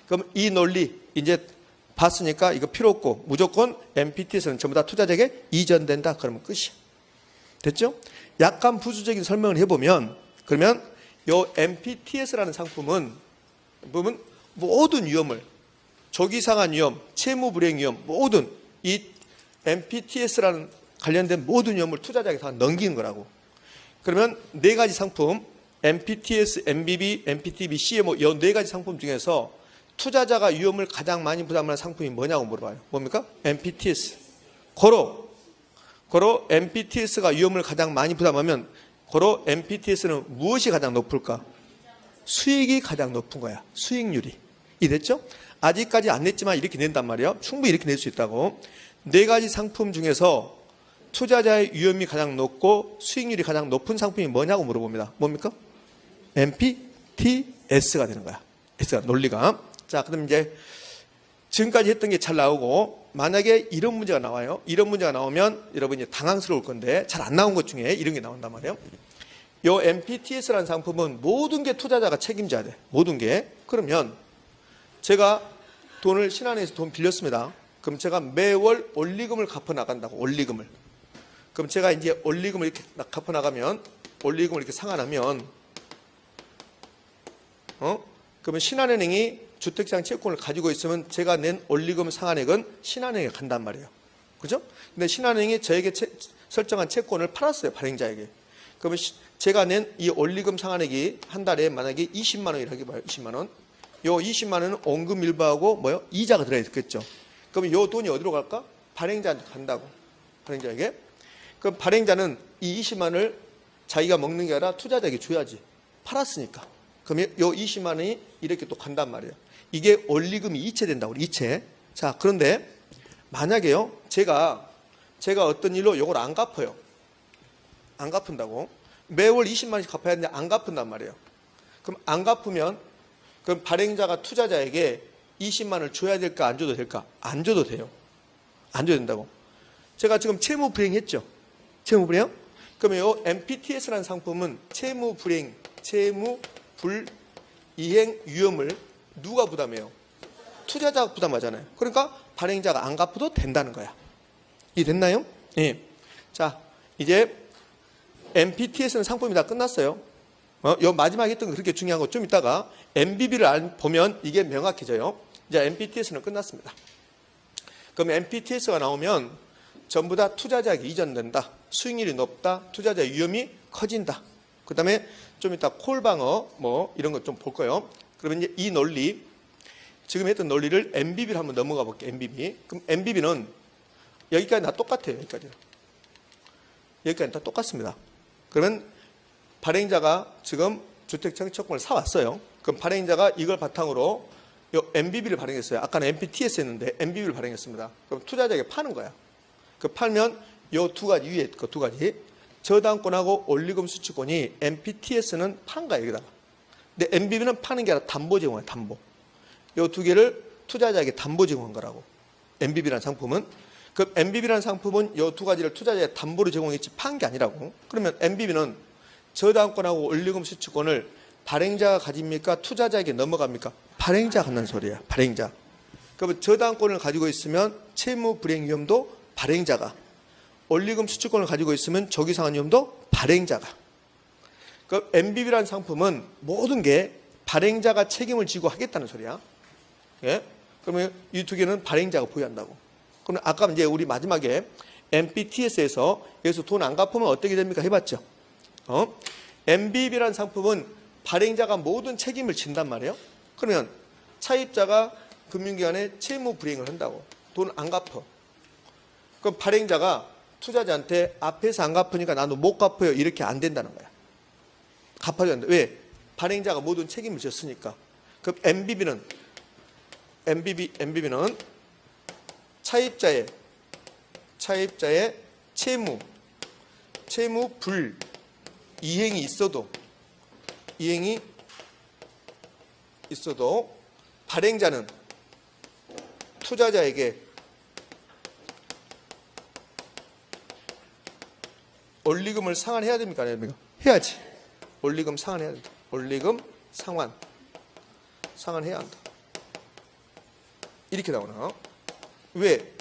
그럼 이 논리 이제 봤으니까 이거 필요 없고 무조건 MPTS는 전부 다 투자자에게 이전된다. 그러면 끝이야. 됐죠? 약간 부수적인 설명을 해보면 그러면 요 MPTS라는 상품은 보면 모든 위험을 조기상환 위험, 채무불이행 위험 모든 이 MPTS라는 관련된 모든 위험을 투자자에게 다 넘기는 거라고. 그러면 네 가지 상품 MPTS, MBB, MPTB, CMO 이 네 가지 상품 중에서 투자자가 위험을 가장 많이 부담하는 상품이 뭐냐고 물어봐요. 뭡니까? MPTS. 고로 MPTS가 위험을 가장 많이 부담하면 고로 MPTS는 무엇이 가장 높을까? 수익이 가장 높은 거야. 수익률이. 이해됐죠? 아직까지 안 냈지만 이렇게 낸단 말이에요. 충분히 이렇게 낼 수 있다고. 네 가지 상품 중에서 투자자의 위험이 가장 높고 수익률이 가장 높은 상품이 뭐냐고 물어봅니다. 뭡니까? MPTS가 되는 거야. S가 논리가. 자, 그럼 이제 지금까지 했던 게 잘 나오고 만약에 이런 문제가 나와요. 이런 문제가 나오면 여러분이 당황스러울 건데 잘 안 나온 것 중에 이런 게 나온단 말이에요. 요 MPTS라는 상품은 모든 게 투자자가 책임져야 돼. 모든 게. 그러면 제가 돈을 신한은행에서 돈 빌렸습니다. 그럼 제가 매월 원리금을 갚아 나간다고. 원리금을. 그럼 제가 이제 원리금을 이렇게 갚아 나가면 원리금을 이렇게 상환하면 그러면 신한은행이 주택장 채권을 가지고 있으면 제가 낸 원리금 상환액은 신한은행에 간단 말이에요. 그죠? 근데 신한은행이 저에게 설정한 채권을 팔았어요. 발행자에게. 그러면 제가 낸 이 원리금 상환액이 한 달에 만약에 20만 원이라고 해봐요. 20만 원. 요 20만 원은 원금 일부하고 뭐요? 이자가 들어야 됐겠죠. 그러면 요 돈이 어디로 갈까? 발행자한테 간다고. 발행자에게. 그럼 발행자는 이 20만 원을 자기가 먹는 게 아니라 투자자에게 줘야지. 팔았으니까. 그러면 요 20만 원이 이렇게 또 간단 말이에요. 이게 원리금이 이체된다고. 이체. 자, 그런데 만약에요. 제가 어떤 일로 요걸 안 갚아요. 안 갚는다고. 매월 20만 원씩 갚아야 되는데 안 갚는단 말이에요. 그럼 안 갚으면 그럼 발행자가 투자자에게 20만 원을 줘야 될까 안 줘도 될까? 안 줘도 돼요. 안 줘도 된다고. 제가 지금 채무 불이행했죠. 채무 불이행? 그러면 요 MPTS라는 상품은 채무 불이행 위험을 누가 부담해요? 투자자가 부담하잖아요. 그러니까 발행자가 안 갚아도 된다는 거야. 이해됐나요? 예. 자, 이제 MPTS는 상품이 다 끝났어요. 요 마지막에 했던 거 그렇게 중요한 거 좀 이따가 MBB를 보면 이게 명확해져요. 이제 MPTS는 끝났습니다. 그럼 MPTS가 나오면 전부 다 투자자에게 이전된다. 수익률이 높다. 투자자의 위험이 커진다. 그 다음에 좀 이따 콜방어 뭐 이런 것 좀 볼 거예요. 그러면 이제 이 논리 지금 했던 논리를 MBB를 한번 넘어가 볼게요. MBB. 그럼 MBB는 여기까지 다 똑같아요. 여기까지 다 똑같습니다. 그러면 발행자가 지금 주택청약채권을 사왔어요. 그럼 발행자가 이걸 바탕으로 요 MBB를 발행했어요. 아까는 MPTS 했는데 MBB를 발행했습니다. 그럼 투자자에게 파는 거야. 그 팔면 요 두 가지 위에 그 두 가지 저당권하고 원리금 수취권이 MPTS는 판 거야 여기다가. 근데 MBB는 파는 게 아니라 담보 제공이야 담보. 요 두 개를 투자자에게 담보 제공한 거라고. MBB라는 상품은. 그 MBB라는 상품은 요 두 가지를 투자자에게 담보로 제공했지 판 게 아니라고. 그러면 MBB는 저당권하고 원리금 수취권을 발행자가 가집니까? 투자자에게 넘어갑니까? 발행자가 갖는 소리야. 발행자. 그러면 저당권을 가지고 있으면 채무 불이행 위험도 발행자가, 원리금 수취권을 가지고 있으면 조기상환 위험도 발행자가. 그 MBB라는 상품은 모든 게 발행자가 책임을 지고 하겠다는 소리야. 예? 그러면 이 두 개는 발행자가 보유한다고. 그럼 아까 이제 우리 마지막에 MPTS에서 여기서 돈 안 갚으면 어떻게 됩니까? 해봤죠. MBB라는 상품은 발행자가 모든 책임을 진단 말이에요. 그러면 차입자가 금융기관에 채무 불이행을 한다고. 돈 안 갚어. 그럼 발행자가 투자자한테 앞에서 안 갚으니까 나도 못 갚아요. 이렇게 안 된다는 거야. 갚아줘야 한다. 왜? 발행자가 모든 책임을 졌으니까. 그럼 MBB는 차입자의 채무 불 이행이 있어도 발행자는 투자자에게 원리금을 상환해야 됩니까? 안 해야 됩니까? 해야지. 원리금 상환해야 된다. 원리금 상환해야 한다. 이렇게 나오나? 왜?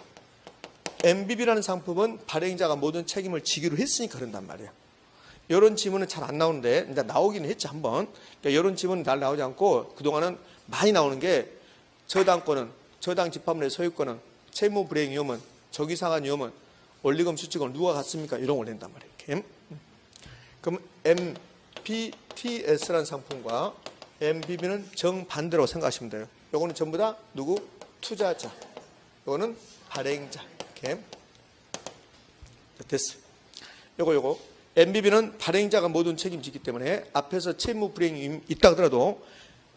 MBB라는 상품은 발행자가 모든 책임을 지기로 했으니까 그런단 말이에요. 이런 지문은 잘 안 나오는데 일단 나오기는 했지 한번. 그러니까 이런 지문은 잘 나오지 않고 그동안은 많이 나오는 게 저당권은, 저당 집합물의 소유권은, 채무 불이행 위험은, 조기상환 위험은, 원리금 수취권을 누가 갖습니까? 이런 걸 낸단 말이에요. 이렇게. 그럼 MPTS라는 상품과 MBB는 정반대로 생각하시면 돼요. 요거는 전부 다 누구? 투자자. 요거는 발행자. 이렇게. 됐어요. 요거. MBB는 발행자가 모든 책임지기 때문에 앞에서 채무 불이행이 있다 하더라도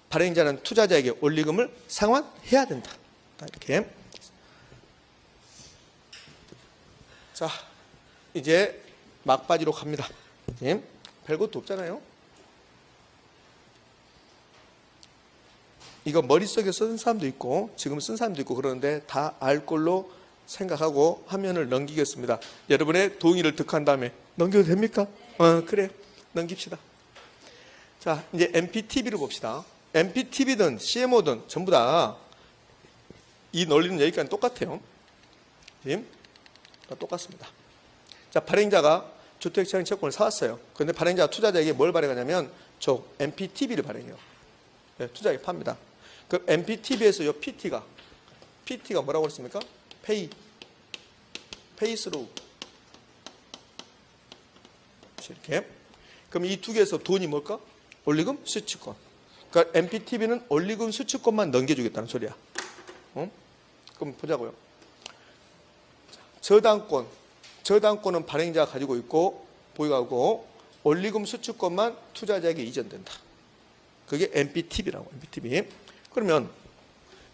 발행자는 투자자에게 원리금을 상환해야 된다. 이렇게. 자, 이제 막바지로 갑니다. 별것도 없잖아요. 이거 머릿속에 쓴 사람도 있고 지금 쓴 사람도 있고 그러는데 다 알 걸로 생각하고 화면을 넘기겠습니다. 여러분의 동의를 득한 다음에 넘겨도 됩니까? 그래. 넘깁시다. 자, 이제 MPTB를 봅시다. MPTB든 CMO든 전부 다 이 논리는 여기까지 똑같아요. 똑같습니다. 자, 발행자가 주택청약 채권을 사왔어요. 그런데 발행자가 투자자에게 뭘 발행하냐면 저 MPTB를 발행해요. 네, 투자자에게 팝니다. 그 MPTB에서 이 PT가 뭐라고 했습니까? 페이스로 이렇게. 그럼 이 두 개에서 돈이 뭘까? 원리금 수취권. 그러니까 MPTB는 원리금 수취권만 넘겨주겠다는 소리야. 그럼 보자고요. 저당권은 발행자가 가지고 있고 보유하고 원리금 수취권만 투자자에게 이전된다. 그게 MPTB라고. MPTB. 그러면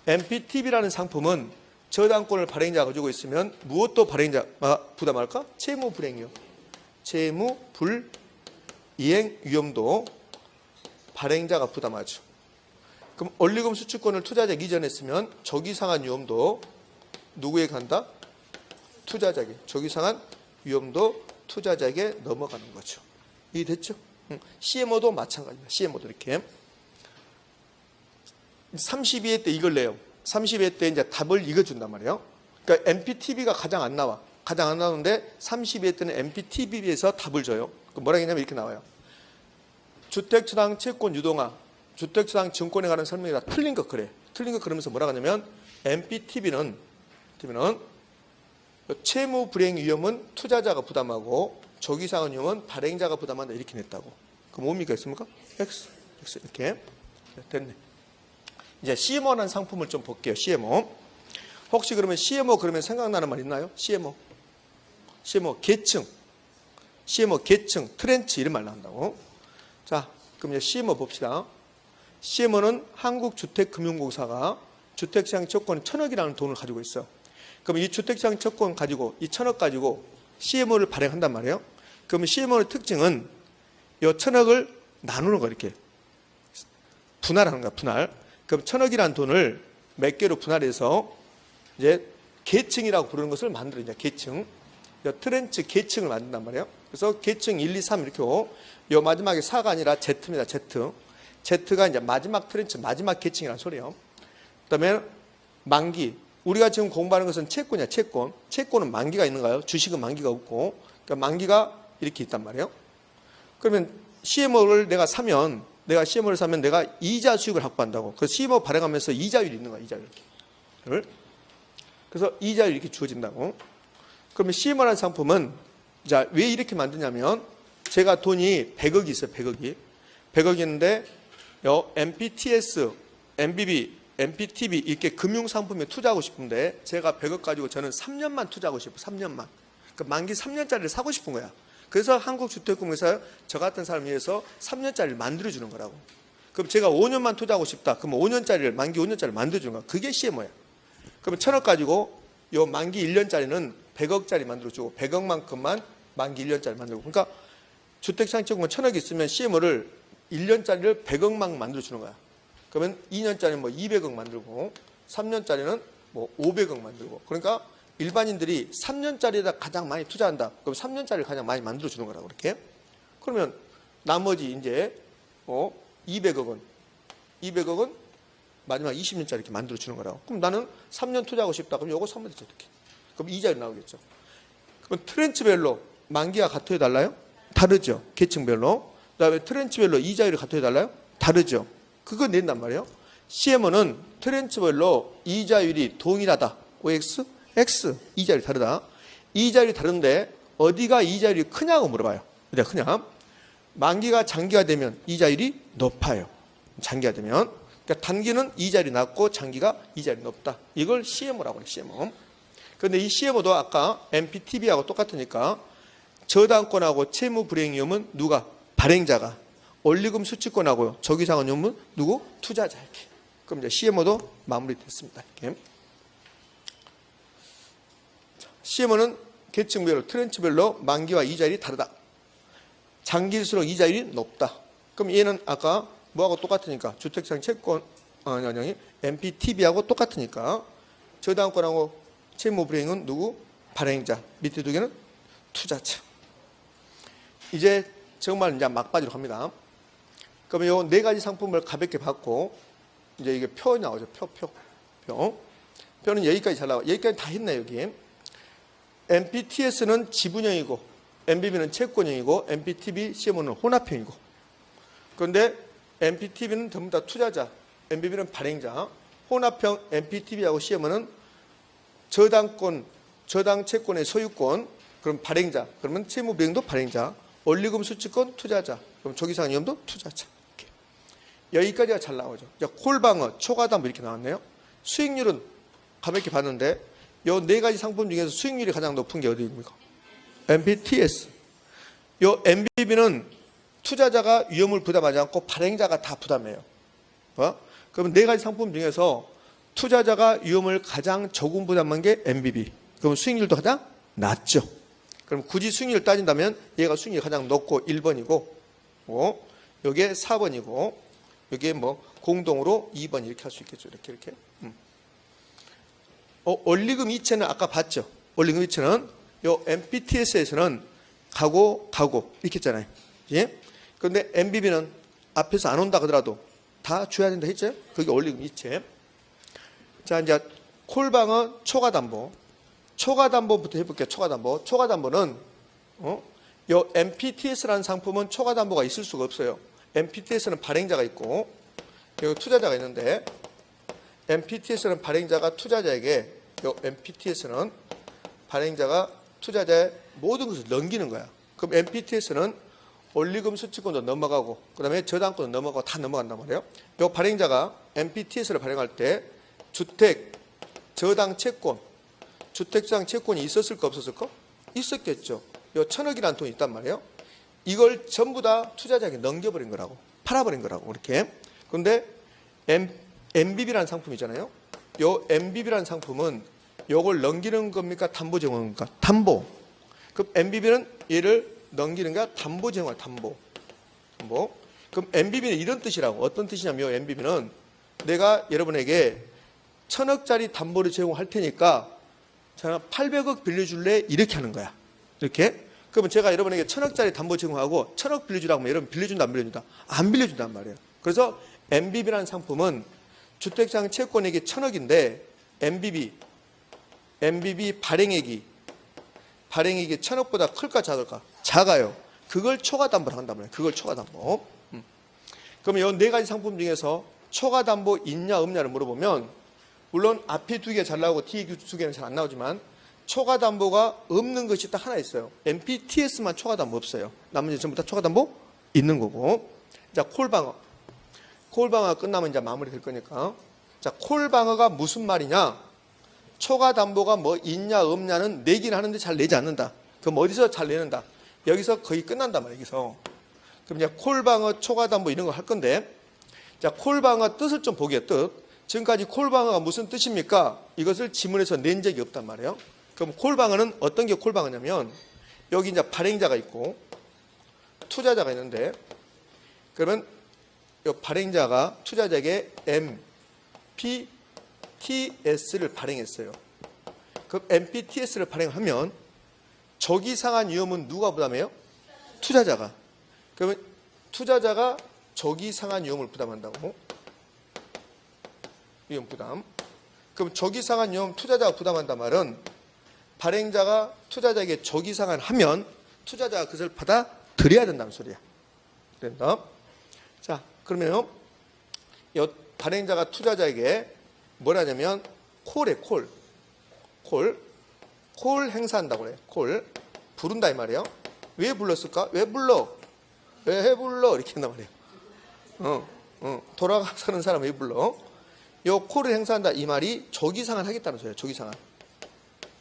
MPTB라는 상품은 저당권을 발행자가 가지고 있으면 무엇도 발행자가 부담할까? 채무 불이행이요. 채무 불이행 위험도 발행자가 부담하죠. 그럼 원리금 수취권을 투자자에게 이전했으면 조기상환 위험도 누구에게 간다? 투자자에게. 조기상환 위험도 투자자에게 넘어가는 거죠. 이해됐죠? CMO도 마찬가지입니다. CMO도 이렇게. 32회 때 이걸 내요. 32회 때 이제 답을 이거 준단 말이에요. 그러니까 MPTB가 가장 안 나와. 가장 안 나오는데 32회 때는 MPTB에서 답을 줘요. 뭐라 했냐면 이렇게 나와요. 주택처당 채권 유동화, 주택처당 증권에 관한 설명이 다 틀린 것 그래. 틀린 것 그러면서 뭐라 하냐면 MPTB는 채무 불이행 위험은 투자자가 부담하고 조기상환 위험은 발행자가 부담한다 이렇게 냈다고. 그럼 뭡니까 있습니까? X 이렇게 됐네. 이제 CMO라는 상품을 좀 볼게요. CMO. 혹시 그러면 CMO 그러면 생각나는 말 있나요? CMO. 계층. CMO 계층, 트렌치 이런 말 나온다고. 자, 그럼 이제 CMO 봅시다. CMO는 한국주택금융공사가 주택시장 채권 1,000억이라는 돈을 가지고 있어. 그럼 이 주택시장 채권 가지고 이 1,000억 가지고 CMO를 발행한단 말이에요. 그러면 CMO의 특징은 이 1,000억을 나누는 거 이렇게 분할하는 거야. 분할. 그럼 1,000억이라는 돈을 몇 개로 분할해서 이제 계층이라고 부르는 것을 만들어. 이제 계층. 트렌치 계층을 만든단 말이에요. 그래서 계층 1, 2, 3 이렇게 요 마지막에 4가 아니라 Z입니다. Z. Z가 이제 마지막 트렌치, 마지막 계층이라는 소리예요. 그다음에 만기. 우리가 지금 공부하는 것은 채권이야. 채권. 채권은 만기가 있는가요? 주식은 만기가 없고. 그러니까 만기가 이렇게 있단 말이에요. 그러면 CMO를 내가 사면 내가 이자 수익을 확보한다고. 그래서 CMO 발행하면서 이자율이 있는 거야. 이자율 이렇게. 그래서 이자율이 이렇게 주어진다고. 그러면 CMO라는 상품은 자, 왜 이렇게 만드냐면 제가 돈이 100억이 있어요. 100억이 있는데 MPTS, MBB, MPTB 이렇게 금융상품에 투자하고 싶은데 제가 100억 가지고 저는 3년만 투자하고 싶어요. 3년만. 그러니까 만기 3년짜리를 사고 싶은 거야. 그래서 한국주택금융공사에 저 같은 사람을 위해서 3년짜리를 만들어주는 거라고. 그럼 제가 5년만 투자하고 싶다. 그럼 5년짜리를 만기 5년짜리를 만들어주는 거야. 그게 CMO야. 그러면 1,000억 가지고 요 만기 1년짜리는 100억짜리 만들어주고 100억만큼만 만기 1년짜리 만들고. 그러니까 주택상채권 1,000억 있으면 CMO를 1년짜리를 100억만 만들어주는 거야. 그러면 2년짜리는 뭐 200억 만들고 3년짜리는 뭐 500억 만들고. 그러니까 일반인들이 3년짜리에다 가장 많이 투자한다. 그럼 3년짜리를 가장 많이 만들어주는 거라고 그렇게. 그러면 나머지 이제 200억은 마지막 20년짜리 이렇게 만들어주는 거라고. 그럼 나는 3년 투자하고 싶다. 그럼 요거 사면 되죠. 이렇게. 그럼 이자율이 나오겠죠. 그럼 트렌치별로 만기가 같아야 달라요? 다르죠. 계층별로. 그다음에 트렌치별로 이자율이 같아야 달라요? 다르죠. 그거 낸단 말이에요. CMO는 트렌치별로 이자율이 동일하다. OX, X. 이자율이 다르다. 이자율이 다른데 어디가 이자율이 크냐고 물어봐요. 어디가 크냐? 만기가 장기가 되면 이자율이 높아요. 장기가 되면. 그러니까 단기는 이자율이 낮고 장기가 이자율이 높다. 이걸 CMO라고 해요. CMO. 그런데 이 CMO도 아까 MPTB하고 똑같으니까 저당권하고 채무 불이행 위험은 누가? 발행자가. 원리금 수취권하고요. 저기상환 위험은 누구? 투자자. 이렇게. 그럼 이제 CMO도 마무리됐습니다. 이렇게. CMO는 계층별로, 트렌치별로 만기와 이자율이 다르다. 장기일수록 이자율이 높다. 그럼 얘는 아까 뭐하고 똑같으니까 주택상 채권, MPTB하고 똑같으니까 저당권하고 채무 불이행은 누구? 발행자. 밑에 두 개는 투자자. 이제 정말 이제 막바지로 갑니다. 그러면 요 네 가지 상품을 가볍게 받고 이제 이게 표 나오죠. 표는 여기까지 잘 나와. 여기까지 다 했네 여기. MPTS는 지분형이고 MBB는 채권형이고 MPTB, CMO는 혼합형이고. 그런데 MPTB는 전부 다 투자자, MBB는 발행자, 혼합형 MPTB하고 CMO는 저당 채권의 소유권, 그럼 발행자, 그러면 채무 불이행도 발행자, 원리금 수취권 투자자, 그럼 조기상환 위험도 투자자. 이렇게. 여기까지가 잘 나오죠. 콜방어, 초과담보 이렇게 나왔네요. 수익률은 가볍게 봤는데 요 네 가지 상품 중에서 수익률이 가장 높은 게 어디입니까? MPTS. 요 MBB는 투자자가 위험을 부담하지 않고 발행자가 다 부담해요. 그러면 네 가지 상품 중에서 투자자가 위험을 가장 적은 부담한 게 MBB. 그럼 수익률도 가장 낮죠. 그럼 굳이 수익률을 따진다면 얘가 수익률이 가장 높고 1번이고, 요게 4번이고, 요게 뭐 공동으로 2번 이렇게 할 수 있겠죠. 이렇게. 원리금 이체는 아까 봤죠. 원리금 이체는 요 MPTS에서는 가고 이렇게 했잖아요. 예? 그런데 MBB는 앞에서 안 온다 하더라도 다 줘야 된다 했죠. 그게 원리금 이체. 자, 이제 콜방어 초과담보. 초과담보부터 해볼게요. 초과담보는 요 MPTS라는 상품은 초과담보가 있을 수가 없어요. MPTS는 발행자가 있고 여기 투자자가 있는데 MPTS는 발행자가 투자자에게 요 MPTS는 발행자가 투자자의 모든 것을 넘기는 거야. 그럼 MPTS는 원리금 수취권도 넘어가고 그다음에 저당권도 넘어가고 다 넘어간단 말이에요. 요 발행자가 MPTS를 발행할 때 주택 저당 채권, 주택 저당 채권이 있었을까 없었을까? 있었겠죠. 요 1,000억이라는 돈이 있단 말이에요. 이걸 전부 다 투자자에게 넘겨버린 거라고, 팔아버린 거라고 그렇게. 그런데 MBB라는 상품이잖아요. 요 MBB라는 상품은 요걸 넘기는 겁니까? 담보 제공입니까? 담보. 그럼 MBB는 얘를 넘기는 게 담보 제공이야. 담보. 그럼 MBB는 이런 뜻이라고. 어떤 뜻이냐면 MBB는 내가 여러분에게 1,000억짜리 담보를 제공할 테니까 제가 800억 빌려줄래? 이렇게 하는 거야. 이렇게. 그러면 제가 여러분에게 1,000억짜리 담보 제공하고 1,000억 빌려주라고 하면 여러분 빌려준다 안 빌려준다? 안 빌려준단 말이에요. 그래서 MBB라는 상품은 주택장 채권액이 1,000억인데 MBB 발행액이 1,000억보다 클까 작을까? 작아요. 그걸 초과담보를 한단 말이에요. 그걸 초과담보. 그러면 이 네 가지 상품 중에서 초과담보 있냐 없냐를 물어보면 물론 앞에 두 개 잘 나오고 뒤에 두 개는 잘 안 나오지만 초과담보가 없는 것이 딱 하나 있어요. MPTS만 초과담보 없어요. 나머지 전부 다 초과담보 있는 거고. 자, 콜방어. 콜방어가 끝나면 이제 마무리 될 거니까. 자, 콜방어가 무슨 말이냐? 초과담보가 뭐 있냐 없냐는 내긴 하는데 잘 내지 않는다. 그럼 어디서 잘 내는다? 여기서 거의 끝난단 말이에요. 여기서. 그럼 이제 콜방어, 초과담보 이런 거 할 건데, 자, 콜방어 뜻을 좀 보게요. 뜻. 지금까지 콜방어가 무슨 뜻입니까? 이것을 지문에서 낸 적이 없단 말이에요. 그럼 콜방어는 어떤 게 콜방어냐면 여기 이제 발행자가 있고 투자자가 있는데, 그러면 이 발행자가 투자자에게 MPTS를 발행했어요. 그럼 MPTS를 발행하면 적이상한 위험은 누가 부담해요? 투자자가. 그러면 투자자가 적이상한 위험을 부담한다고. 위험 부담. 그럼 적이상한 위험 투자자가 부담한단 말은 발행자가 투자자에게 적이상한 하면 투자자가 그것을 받아들여야 된다는 소리야. 된다. 자, 그러면 이 발행자가 투자자에게 뭐라 하냐면 콜에 콜 행사한다고 그래. 콜 부른다 이 말이에요. 왜 불렀을까? 왜 불러? 이렇게 한단 말이에요. 돌아가는 사람 왜 불러? 요 콜을 행사한다 이 말이 적이상한 하겠다는 소리예요.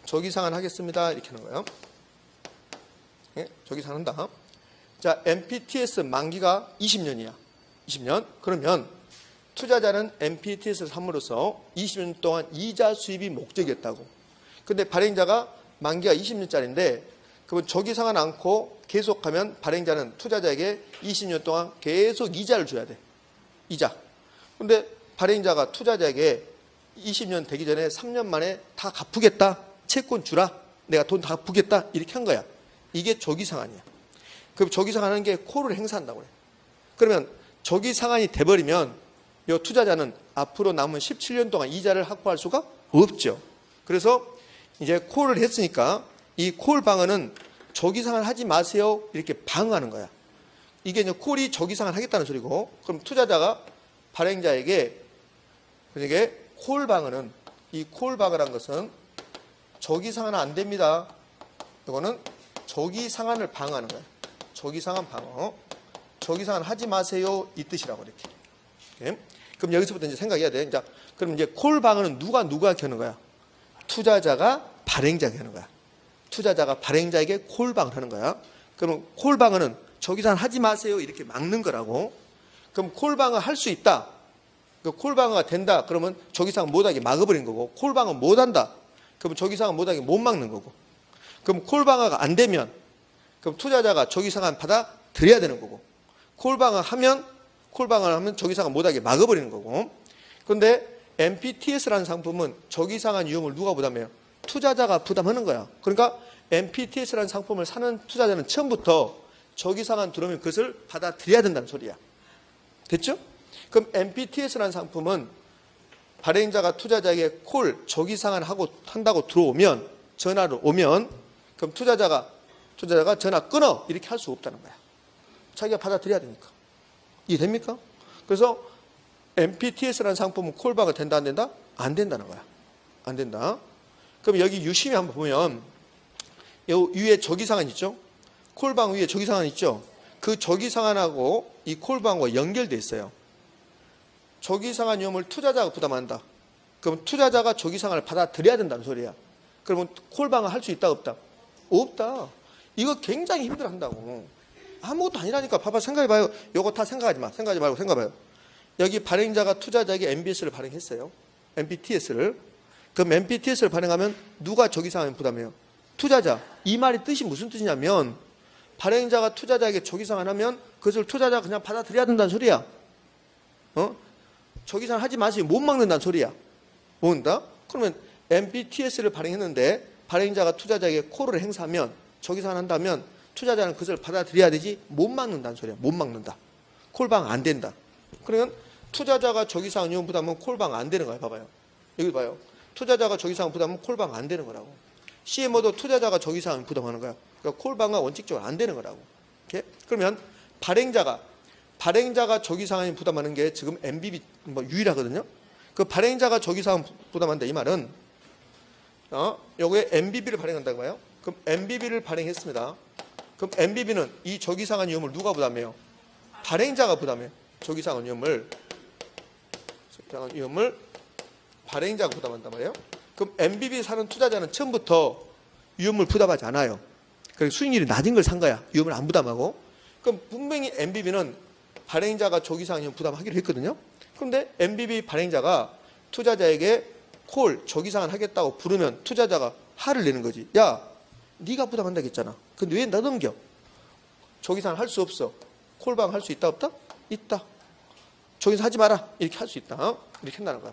적이상한 하겠습니다 이렇게 하는 거예요. 예? 적이상한다. 자, MPTS 만기가 20년이야. 20년. 그러면 투자자는 MPTS를 삼으로써 20년 동안 이자 수입이 목적이었다고. 근데 발행자가 만기가 20년짜리인데 그러면 적이상한 않고 계속하면 발행자는 투자자에게 20년 동안 계속 이자를 줘야 돼. 이자. 근데 발행자가 투자자에게 20년 되기 전에 3년 만에 다 갚으겠다. 채권 주라. 내가 돈 다 갚으겠다. 이렇게 한 거야. 이게 적이상한이야. 그럼 적이상한하는 게 콜을 행사한다고 그래. 그러면 적이상한이 돼버리면 이 투자자는 앞으로 남은 17년 동안 이자를 확보할 수가 없죠. 그래서 이제 콜을 했으니까 이 콜 방어는 적이상한 하지 마세요. 이렇게 방어하는 거야. 이게 이제 콜이 적이상한 하겠다는 소리고, 그럼 투자자가 발행자에게 그에게 콜 방어는 이 콜 방어란 것은 적이상한은 안 됩니다. 이거는 적이상한을 방어하는 거야. 적이상한 방어. 적이상한 하지 마세요. 이 뜻이라고 이렇게. 네? 그럼 여기서부터 이제 생각해야 돼. 자, 그럼 이제 콜 방어는 누가 하는 거야? 투자자가 발행자에게 하는 거야. 투자자가 발행자에게 콜 방어를 하는 거야. 그럼 콜 방어는 적이상한 하지 마세요. 이렇게 막는 거라고. 그럼 콜 방어 할 수 있다. 그 콜 방어가 된다. 그러면 적이상한 못하게 막아버린 거고, 콜 방어 못한다. 그럼 적이상한 못하게 못 막는 거고. 그럼 콜 방어가 안 되면 그럼 투자자가 적이상한 받아들여야 되는 거고, 콜 방어를 하면 적이상한 못하게 막아버리는 거고. 그런데 MPTS라는 상품은 적이상한 위험을 누가 부담해요? 투자자가 부담하는 거야. 그러니까 MPTS라는 상품을 사는 투자자는 처음부터 적이상한 들어오면 그것을 받아들여야 된다는 소리야. 됐죠? 그럼 MPTS라는 상품은 발행자가 투자자에게 콜 적이상한 한다고 들어오면, 전화로 오면, 그럼 투자자가 전화 끊어 이렇게 할 수 없다는 거야. 자기가 받아들여야 되니까. 이해됩니까? 그래서 MPTS라는 상품은 콜방어 된다 안 된다? 안 된다는 거야. 안 된다. 그럼 여기 유심히 한번 보면 이 위에 적이상한 있죠? 콜방 위에 적이상한 있죠? 그 적이상한하고 이 콜방어가 연결돼 있어요. 조기상환 위험을 투자자가 부담한다. 그럼 투자자가 조기상환을 받아들여야 된다는 소리야. 그러면 콜방을 할 수 있다 없다? 없다. 이거 굉장히 힘들어한다고. 아무것도 아니라니까. 봐봐, 생각해봐요. 요거 다 생각하지 마. 생각하지 말고 생각해봐요. 여기 발행자가 투자자에게 MBS를 발행했어요. MPTS를. 그럼 MPTS를 발행하면 누가 조기상환 부담해요? 투자자. 이 말의 뜻이 무슨 뜻이냐면 발행자가 투자자에게 조기상환하면 그것을 투자자가 그냥 받아들여야 된다는 소리야. 조기상환 하지 마세요. 못 막는다는 소리야. 뭔다? 그러면 MPTS를 발행했는데 발행자가 투자자에게 콜을 행사하면 조기상환 한다면 투자자는 그것을 받아들여야 되지 못 막는다는 소리야. 못 막는다. 콜방 안 된다. 그러면 투자자가 조기상환 위험 부담은 콜방 안 되는 거야. 봐봐요. 여기 봐요. 투자자가 조기상환 부담은 콜방 안 되는 거라고. CMO도 투자자가 조기상환 부담하는 거야. 그러니까 콜방은 원칙적으로 안 되는 거라고. 이렇게? 그러면 발행자가 조기상환 부담하는 게 지금 MBB 유일하거든요. 그 발행자가 조기상환 부담한다 이 말은 요거에 MBB를 발행한다고 봐요. 그럼 MBB를 발행했습니다. 그럼 MBB는 이 조기상환 위험을 누가 부담해요? 발행자가 부담해요. 조기상환 위험을 발행자가 부담한단 말이에요. 그럼 MBB 사는 투자자는 처음부터 위험을 부담하지 않아요. 그래서 수익률이 낮은 걸 산 거야. 위험을 안 부담하고. 그럼 분명히 MBB는 발행자가 조기상환 위험 부담하기로 했거든요. 그런데 MBB 발행자가 투자자에게 조기상환 하겠다고 부르면 투자자가 화를 내는 거지. 야, 네가 부담한다고 했잖아. 근데 왜 나 넘겨? 조기상환 할 수 없어. 콜방 할 수 있다 없다? 있다. 조기상환 하지 마라. 이렇게 할 수 있다. 이렇게 한다는 거야.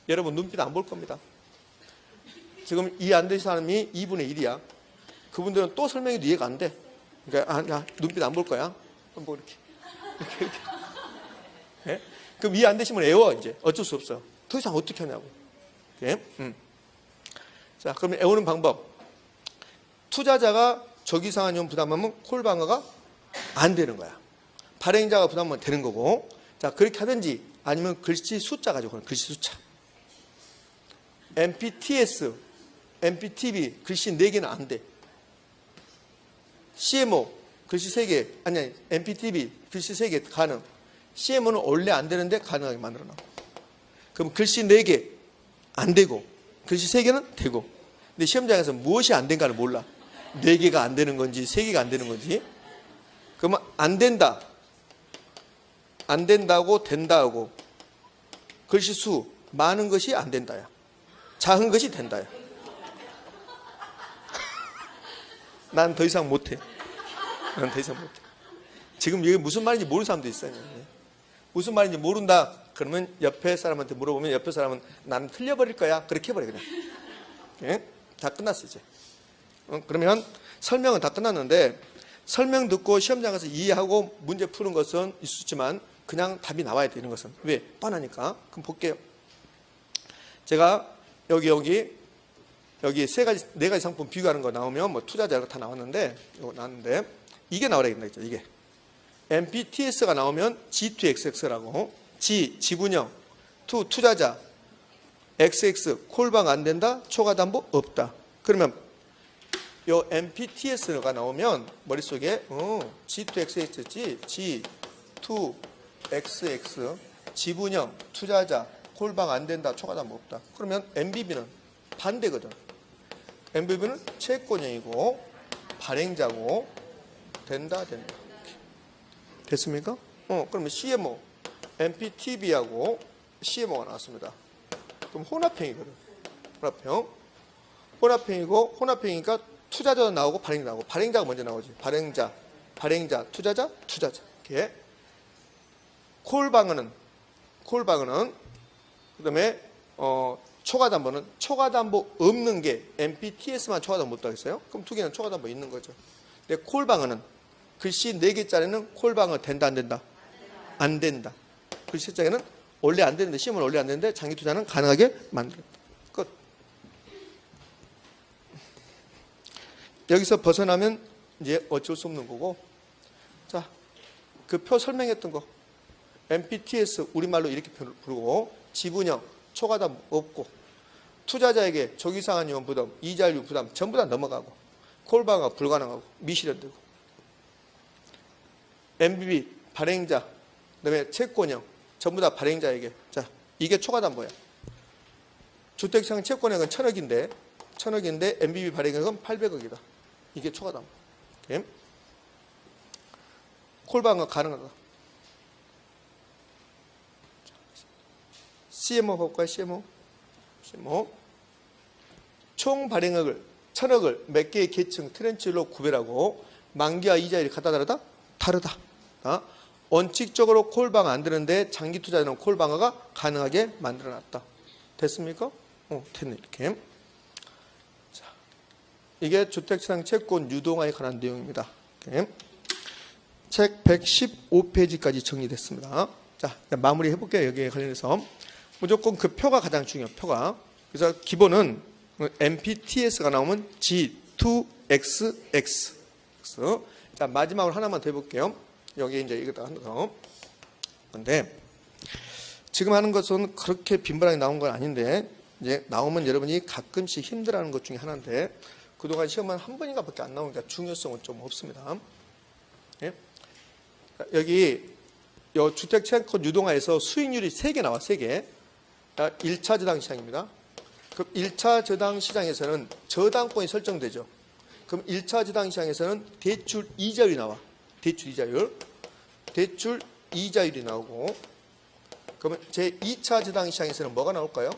여러분 눈빛 안 볼 겁니다. 지금 이해 안 되는 사람이 2분의 1이야. 그분들은 또 설명해도 이해가 안 돼. 그러니까 눈빛 안 볼 거야. 뭐 이렇게. 네? 그럼 이해 안 되시면 애워 이제. 어쩔 수 없어. 더 이상 어떻게 하냐고. 네? 자, 그러면 애우는 방법. 투자자가 조기상환 위험 부담하면 콜방어가 안 되는 거야. 발행자가 부담하면 되는 거고. 자, 그렇게 하든지 아니면 글씨 숫자 가지고 그런 글씨 숫자. MPTS, MPTB 글씨 4개는 안 돼. CMO 글씨 3개, 아니 MPTB 글씨 3개 가능. CMO는 원래 안 되는데 가능하게 만들어놔. 그럼 글씨 4개 안 되고 글씨 3개는 되고. 근데 시험장에서 무엇이 안 된가를 몰라. 4개가 안 되는 건지 3개가 안 되는 건지. 그러면 안 된다. 안 된다고 된다고. 글씨 수 많은 것이 안 된다야. 작은 것이 된다야. 난 더 이상 못해. 난 더 이상 못해. 지금 이게 무슨 말인지 모르는 사람도 있어요. 무슨 말인지 모른다. 그러면 옆에 사람한테 물어보면 옆에 사람은 나는 틀려버릴 거야. 그렇게 해버려 그냥. 예? 다 끝났어 이제. 그러면 설명은 다 끝났는데 설명 듣고 시험장에서 이해하고 문제 푸는 것은 있었지만 그냥 답이 나와야 되는 것은 왜? 뻔하니까. 그럼 볼게요. 제가 여기 4가지 상품 비교하는 거 나오면 뭐 투자자가 다 나왔는데 이거 나왔는데 이게 나와야 된다 했죠. 이게 MPTS가 나오면 G2XX라고 지분형, 투자자, XX 콜방 안 된다, 초과담보 없다. 그러면 요 MPTS가 나오면 머릿속에 G2XX, G2XX 지분형, 투자자, 콜방 안 된다, 초과담보 없다. 그러면 MBB는 반대거든. MBB는 채권형이고 발행자고 된다. 됐습니까? 그러면 CMO, MPTB하고 CMO가 나왔습니다. 그럼 혼합형이거든. 혼합형이고 혼합형이니까 투자자도 나오고 발행자 나오고 발행자가 먼저 나오지. 발행자, 투자자. 이렇게. 콜방어는 그다음에 초과담보는 초과담보 없는 게 MPTS만 초과담보 없다고 했어요. 그럼 2개는 초과담보 있는 거죠. 근데 콜방어는 글씨 4개짜리는 콜방어 된다 안 된다? 안 된다. 글씨 3개는 원래 안 되는데 시험은 원래 안 되는데 장기 투자는 가능하게 만들었다. 끝. 여기서 벗어나면 이제 어쩔 수 없는 거고. 자, 그 표 설명했던 거. MPTS 우리말로 이렇게 부르고 지분형 초과담 없고 투자자에게 조기상환 위험 부담, 이자율 부담 전부 다 넘어가고 콜방어 불가능하고 미실현되고 MBB 발행자 그다음에 채권형 전부 다 발행자에게. 자, 이게 초과담보야. 주택시장 채권액은 1,000억인데 MBB 발행액은 800억이다. 이게 초과담보. 오케이? 콜방은 가능하다. CMO 볼까요? CMO. 총 발행액을 1,000억을 몇 개의 계층 트렌치로 구별하고 만기와 이자율이 같다 다르다? 다르다. 원칙적으로 콜방어 안 되는데 장기 투자자는 콜방어가 가능하게 만들어놨다. 됐습니까? 됐네 이렇게. 자, 이게 주택시장 채권 유동화에 관한 내용입니다. 이렇게. 책 115페이지까지 정리됐습니다. 자, 마무리 해볼게요. 여기에 관련해서 무조건 그 표가 가장 중요해요. 표가. 그래서 기본은 MPTS가 나오면 G2XX. 자, 마지막으로 하나만 더 해볼게요. 여기 이제 이거 하는 거. 근데 지금 하는 것은 그렇게 빈번하게 나온 건 아닌데 이제 나오면 여러분이 가끔씩 힘들어하는 것 중에 하나인데 그동안 시험은 한 번인가밖에 안 나오니까 중요성은 좀 없습니다. 예? 여기 주택 채권 유동화에서 수익률이 3개 나와. 3개. 1차 저당 시장입니다. 그럼 1차 저당 시장에서는 저당권이 설정되죠. 그럼 1차 저당 시장에서는 대출 이자율이 나와. 대출 이자율이 나오고, 그러면 제 2차 저당 시장에서는 뭐가 나올까요?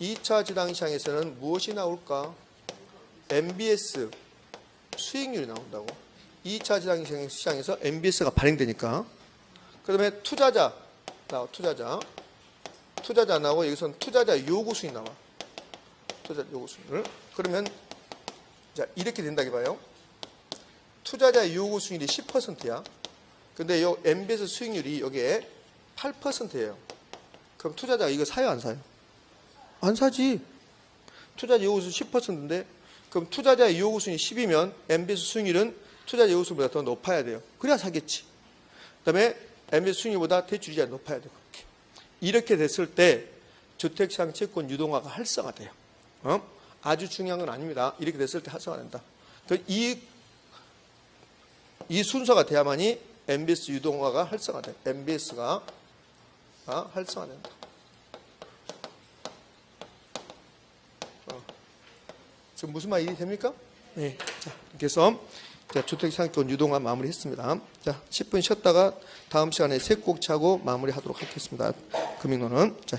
2차 저당 시장에서는 무엇이 나올까? MBS 수익률이 나온다고. 2차 저당 시장에서 MBS가 발행되니까. 그다음에 투자자 나와. 투자자 나오고 여기서는 투자자 요구 수익 나와. 투자자 요구 수익을. 그러면 자 이렇게 된다고 봐요. 투자자 요구 수익률이 10%야. 근데 요 MBS 수익률이 여기에 8%예요. 그럼 투자자가 이거 사요, 안 사요? 안 사지. 투자자 요구 수익 10%인데 그럼 투자자의 요구 수익이 10이면 MBS 수익률은 투자자 요구 수익보다 더 높아야 돼요. 그래야 사겠지. 그다음에 MBS 수익률보다 대출 이자가 높아야 돼요. 이렇게 됐을 때 주택시장 채권 유동화가 활성화돼요. 아주 중요한 건 아닙니다. 이렇게 됐을 때 활성화된다. 이 순서가 돼야만이 MBS 유동화가 활성화돼. MBS가 활성화된다. 지금 무슨 말이 됩니까? 네. 자, 이렇게 해서 주택시장권 유동화 마무리했습니다. 자, 10분 쉬었다가 다음 시간에 세 곡 차고 마무리하도록 하겠습니다. 금융론은 자,